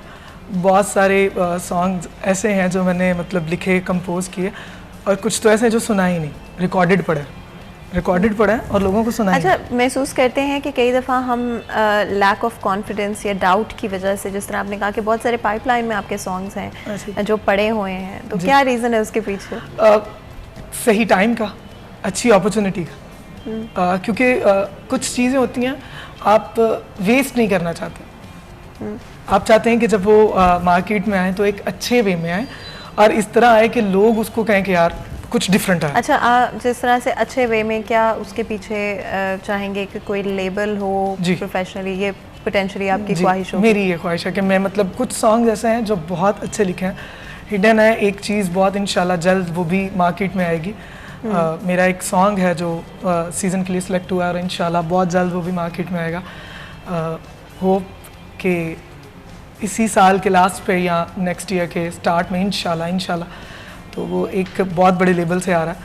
बहुत सारे सॉन्ग्स ऐसे हैं जो मैंने मतलब लिखे, कंपोज किए, और कुछ तो ऐसे हैं जो सुना ही नहीं, रिकॉर्डेड पड़े और लोगों को सुना। अच्छा, महसूस करते हैं कि कई दफ़ा हम लैक ऑफ कॉन्फिडेंस या डाउट की वजह से, जिस तरह आपने कहा कि बहुत सारे पाइपलाइन में आपके सॉन्ग्स हैं जो पड़े हुए हैं, तो क्या रीज़न है उसके पीछे? सही टाइम का, अच्छी अपॉर्चुनिटी का। क्योंकि कुछ चीज़ें होती हैं आप वेस्ट नहीं करना चाहते। आप चाहते हैं कि जब वो मार्केट में आए तो एक अच्छे वे में आए, और इस तरह आए कि लोग उसको कहें कि यार कुछ डिफरेंट है। अच्छा, जिस तरह से अच्छे वे में, क्या उसके पीछे चाहेंगे कि कोई लेबल हो प्रोफेशनली? ये पोटेंशियली आपकी ख्वाहिश हो? मेरी ये ख्वाहिश है कि मैं मतलब कुछ सॉन्ग ऐसे हैं जो बहुत अच्छे लिखे हैं, हिडन है एक चीज़ बहुत, इंशाल्लाह जल्द वो भी मार्केट में आएगी। मेरा एक सॉन्ग है जो सीज़न के लिए सिलेक्ट हुआ है, और इंशाल्लाह बहुत जल्द वो भी मार्केट में आएगा। होप कि इसी साल के लास्ट पे या नेक्स्ट ईयर के स्टार्ट में इंशाल्लाह तो वो एक बहुत बड़े लेवल से आ रहा है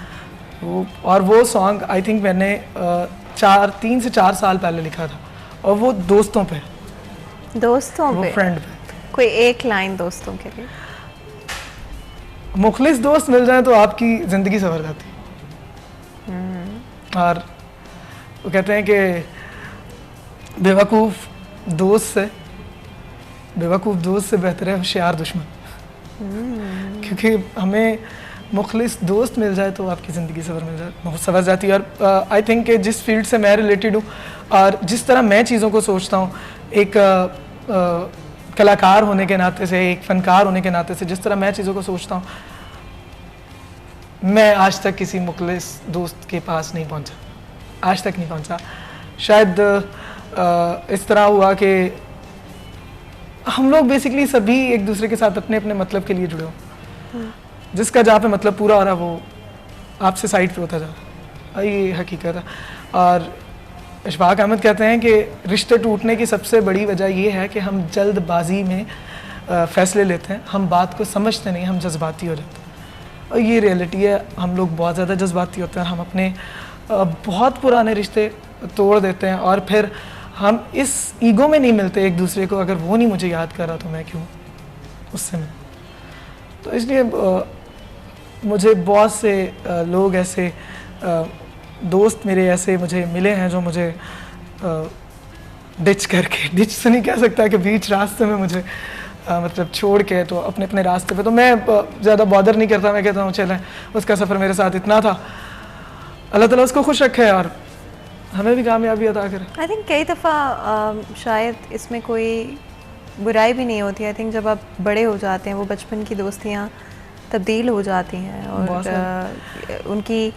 वो। और वो सॉन्ग आई थिंक मैंने 3 से 4 साल पहले लिखा था, और वो दोस्तों पे, फ्रेंड पे। कोई एक लाइन दोस्तों के लिए? मुखलिस दोस्त मिल जाए तो आपकी ज़िंदगी संवर जाती है। और वो कहते हैं कि बेवकूफ़ दोस्त से बेहतर है होशियार दुश्मन। क्योंकि हमें मुखलिस दोस्त मिल जाए तो आपकी ज़िंदगी संवर जाती है। और आई थिंक कि जिस फील्ड से मैं रिलेटेड हूँ और जिस तरह मैं चीज़ों को सोचता हूँ, एक कलाकार होने के नाते से, एक फ़नकार होने के नाते से, जिस तरह मैं चीज़ों को सोचता हूँ, मैं आज तक किसी मुखलिस दोस्त के पास नहीं पहुँचा, आज तक नहीं पहुँचा। शायद इस तरह हुआ कि हम लोग बेसिकली सभी एक दूसरे के साथ अपने अपने मतलब के लिए जुड़े हो। जिसका जहाँ पे मतलब पूरा हो रहा है वो आपसे साइड पे होता जा रहा है, ये हकीकत है। और इशफाक अहमद कहते हैं कि रिश्ते टूटने की सबसे बड़ी वजह ये है कि हम जल्दबाजी में फ़ैसले लेते हैं, हम बात को समझते नहीं, हम जज्बाती हो जाते हैं। और ये रियलिटी है, हम लोग बहुत ज़्यादा जज्बाती होते हैं, हम अपने बहुत पुराने रिश्ते तोड़ देते हैं, और फिर हम इस ईगो में नहीं मिलते एक दूसरे को। अगर वो नहीं मुझे याद कर रहा तो मैं क्यों उससे मिलूं? तो इसलिए मुझे बहुत से लोग ऐसे, दोस्त मेरे ऐसे मुझे मिले हैं जो मुझे डिच तो नहीं कह सकता कि बीच रास्ते में मुझे मतलब छोड़ के तो अपने अपने रास्ते पे, तो मैं ज़्यादा बॉदर नहीं करता। मैं कहता हूँ चलें, उसका सफ़र मेरे साथ इतना था, अल्लाह ताला उसको खुश रखे और हमें भी कामयाबी अता करे। आई थिंक कई दफ़ा शायद इसमें कोई बुराई भी नहीं होती। आई थिंक जब आप बड़े हो जाते हैं वो बचपन की दोस्तियाँ तब्दील हो जाती हैं, और उनकी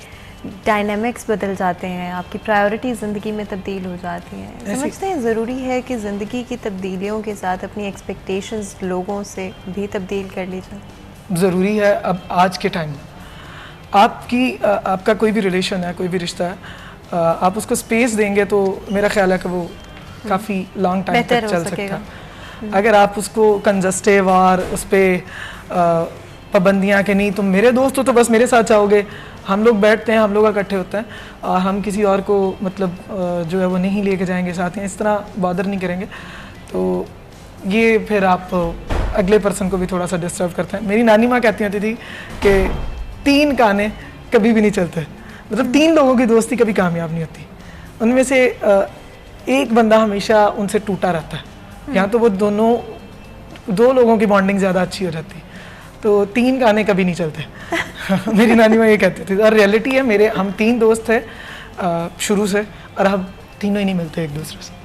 डायनामिक्स बदल जाते हैं, आपकी प्रायोरिटी ज़िंदगी में तब्दील हो जाती हैं। समझते हैं ज़रूरी है कि ज़िंदगी की तब्दीलियों के साथ अपनी एक्सपेक्टेशंस लोगों से भी तब्दील कर ली जाए? ज़रूरी है। अब आज के टाइम में आपका कोई भी रिलेशन है, कोई भी रिश्ता है, आप उसको स्पेस देंगे तो मेरा ख्याल है कि वो काफ़ी लॉन्ग टाइम तक चल सकता है। अगर आप उसको कंजस्टिव और उस पर पाबंदियाँ कि नहीं तुम मेरे दोस्त हो तो बस मेरे साथ चाहोगे, हम लोग बैठते हैं, हम लोग इकट्ठे होते हैं और हम किसी और को मतलब जो है वो नहीं लेके जाएंगे साथ, इस तरह बॉदर नहीं करेंगे, तो ये फिर आप अगले पर्सन को भी थोड़ा सा डिस्टर्ब करते हैं। मेरी नानी माँ कहती होती थी कि 3 काने कभी भी नहीं चलते, मतलब 3 लोगों की दोस्ती कभी कामयाब नहीं होती। उनमें से एक बंदा हमेशा उनसे टूटा रहता है। यहाँ तो वो दो लोगों की बॉन्डिंग ज़्यादा अच्छी हो जाती है, तो 3 गाने कभी नहीं चलते। मेरी नानी माँ ये कहती थी, और रियलिटी है, हम 3 दोस्त थे शुरू से, और अब तीनों ही नहीं मिलते एक दूसरे से।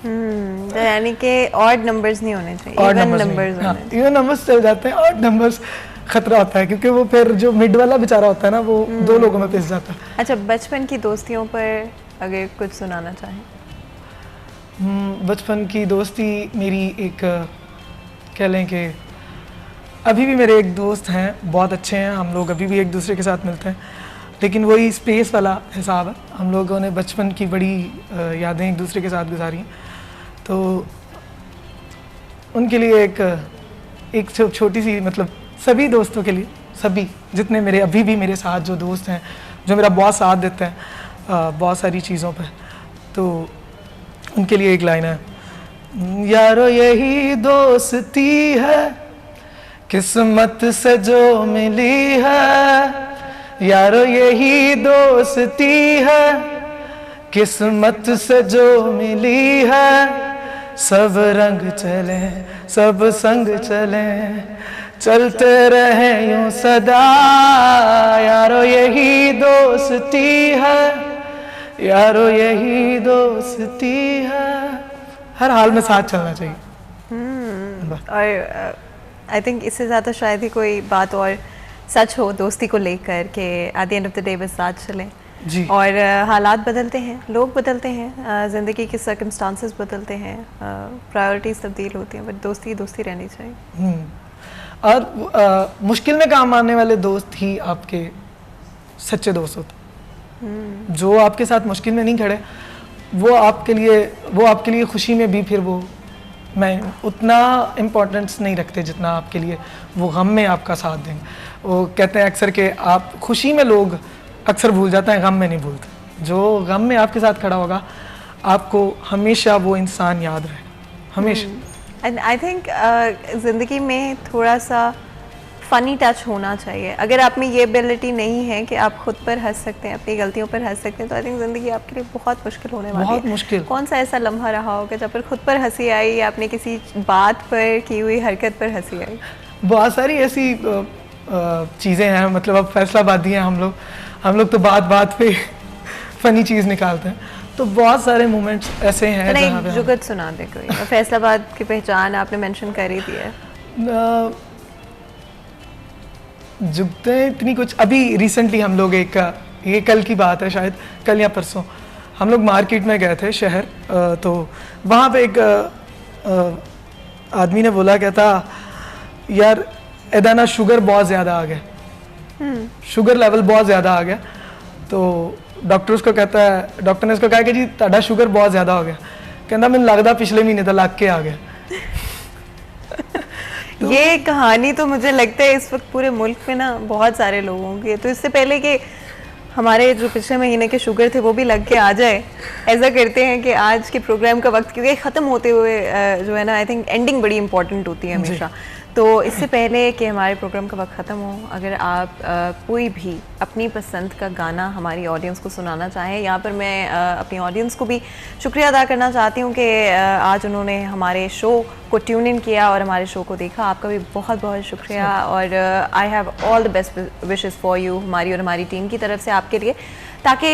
तो यानी कि ऑड नंबर्स नहीं होने चाहिए, इवन नंबर्स इवन नंबर्स चल जाते हैं, ऑड नंबर्स खतरा होता है, क्योंकि वो फिर जो मिड वाला बेचारा होता है ना, वो 2 लोगों में पिस जाता है। अच्छा, बचपन की दोस्तियों पर अगर कुछ सुनाना चाहें? बचपन की दोस्ती मेरी एक कह लें कि अभी भी मेरे एक दोस्त हैं, बहुत अच्छे हैं, हम लोग अभी भी एक दूसरे के साथ मिलते हैं, लेकिन वही स्पेस वाला हिसाब है। हम लोगों ने बचपन की बड़ी यादें एक दूसरे के साथ गुजारी हैं, तो उनके लिए एक छोटी सी, मतलब सभी दोस्तों के लिए, सभी जितने मेरे अभी भी मेरे साथ जो दोस्त हैं, जो मेरा बहुत साथ देते हैं बहुत सारी चीज़ों पे, तो उनके लिए एक लाइन है, यारो यही दोस्ती है किस्मत से जो मिली है, यारो यही दोस्ती है किस्मत से जो मिली है, सब रंग चले सब संग चले चलते रहे यूं सदा, यारो यही दोस्ती है, यारो यही दोस्ती है। हर हाल में साथ चलना चाहिए। और आई थिंक इससे ज़्यादा शायद ही कोई बात और सच हो दोस्ती को लेकर के at the end of the day बस साथ चलें जी। और हालात बदलते हैं, लोग बदलते हैं, ज़िंदगी के सर्कमस्टांसेस बदलते हैं, प्रायोरिटीज़ तब्दील होती हैं, बट दोस्ती दोस्ती रहनी चाहिए। और मुश्किल में काम आने वाले दोस्त ही आपके सच्चे दोस्त होते हैं। जो आपके साथ मुश्किल में नहीं खड़े, वो आपके लिए खुशी में भी फिर वो मैं उतना इम्पोर्टेंस नहीं रखते जितना आपके लिए वो गम में आपका साथ देंगे। वो कहते हैं अक्सर कि आप खुशी में लोग अक्सर भूल जाते हैं, गम में नहीं भूलते। जो गम में आपके साथ खड़ा होगा, आपको हमेशा वो इंसान याद रहेगा, हमेशा। एंड आई थिंक ज़िंदगी में थोड़ा सा फ़नी टच होना चाहिए। अगर आप में ये एबिलिटी नहीं है कि आप खुद पर हंस सकते हैं, अपनी गलतियों पर हंस सकते हैं, तो आई थिंक ज़िंदगी आपके लिए बहुत मुश्किल होने वाली है। बहुत मुश्किल। कौन सा ऐसा लम्हा रहा होगा जब पर खुद पर हंसी आई, या आपने किसी बात पर की हुई हरकत पर हंसी आई? बहुत सारी ऐसी चीज़ें हैं, मतलब अब फैसलाबादी हैं हम लोग तो बात पे फ़नी चीज़ निकालते हैं, तो बहुत सारे मोमेंट्स ऐसे हैं। तो नहीं, जुगत सुना दे कोई। फैसलाबाद की पहचान आपने मेंशन कर ही दी है। जुगतें इतनी कुछ, अभी रिसेंटली हम लोग ये कल की बात है शायद, कल या परसों हम लोग मार्केट में गए थे शहर, तो वहाँ पे एक आदमी ने बोला, कहता यार एदा ना शुगर बहुत ज़्यादा आ गया, शुगर लेवल बहुत ज़्यादा आ गया। तो डॉक्टर ने उसको कहा कि जी ताड़ा शुगर बहुत ज़्यादा हो गया। कहता मैंने लगता पिछले महीने तो लग के आ गया। तो ये कहानी तो मुझे लगता है इस वक्त पूरे मुल्क में ना बहुत सारे लोगों की, तो इससे पहले कि हमारे जो पिछले महीने के शुगर थे वो भी लग के आ जाए, ऐसा करते हैं कि आज के प्रोग्राम का वक्त, क्योंकि ख़त्म होते हुए जो है ना, आई थिंक एंडिंग बड़ी इंपॉर्टेंट होती है हमेशा। तो इससे पहले कि हमारे प्रोग्राम का वक्त ख़त्म हो, अगर आप कोई भी अपनी पसंद का गाना हमारी ऑडियंस को सुनाना चाहें, यहाँ पर मैं अपनी ऑडियंस को भी शुक्रिया अदा करना चाहती हूँ कि आज उन्होंने हमारे शो को ट्यून इन किया और हमारे शो को देखा। आपका भी बहुत बहुत शुक्रिया, और I have all the best wishes for you, हमारी और हमारी टीम की तरफ से आपके लिए, ताकि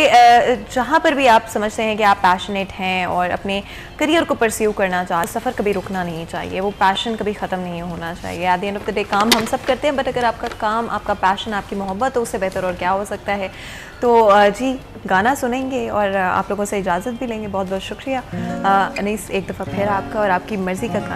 जहाँ पर भी आप समझते हैं कि आप पैशनेट हैं और अपने करियर को परस्यू करना चाहते, सफ़र कभी रुकना नहीं चाहिए, वो पैशन कभी ख़त्म नहीं होना चाहिए। At the end of the day काम हम सब करते हैं, बट अगर आपका काम, आपका पैशन, आपकी मोहब्बत हो, उससे बेहतर और क्या हो सकता है। तो जी गाना सुनेंगे और आप लोगों से इजाज़त भी लेंगे। बहुत बहुत शुक्रिया अनीस, एक दफ़ा फिर आपका, और आपकी मर्ज़ी का गाना।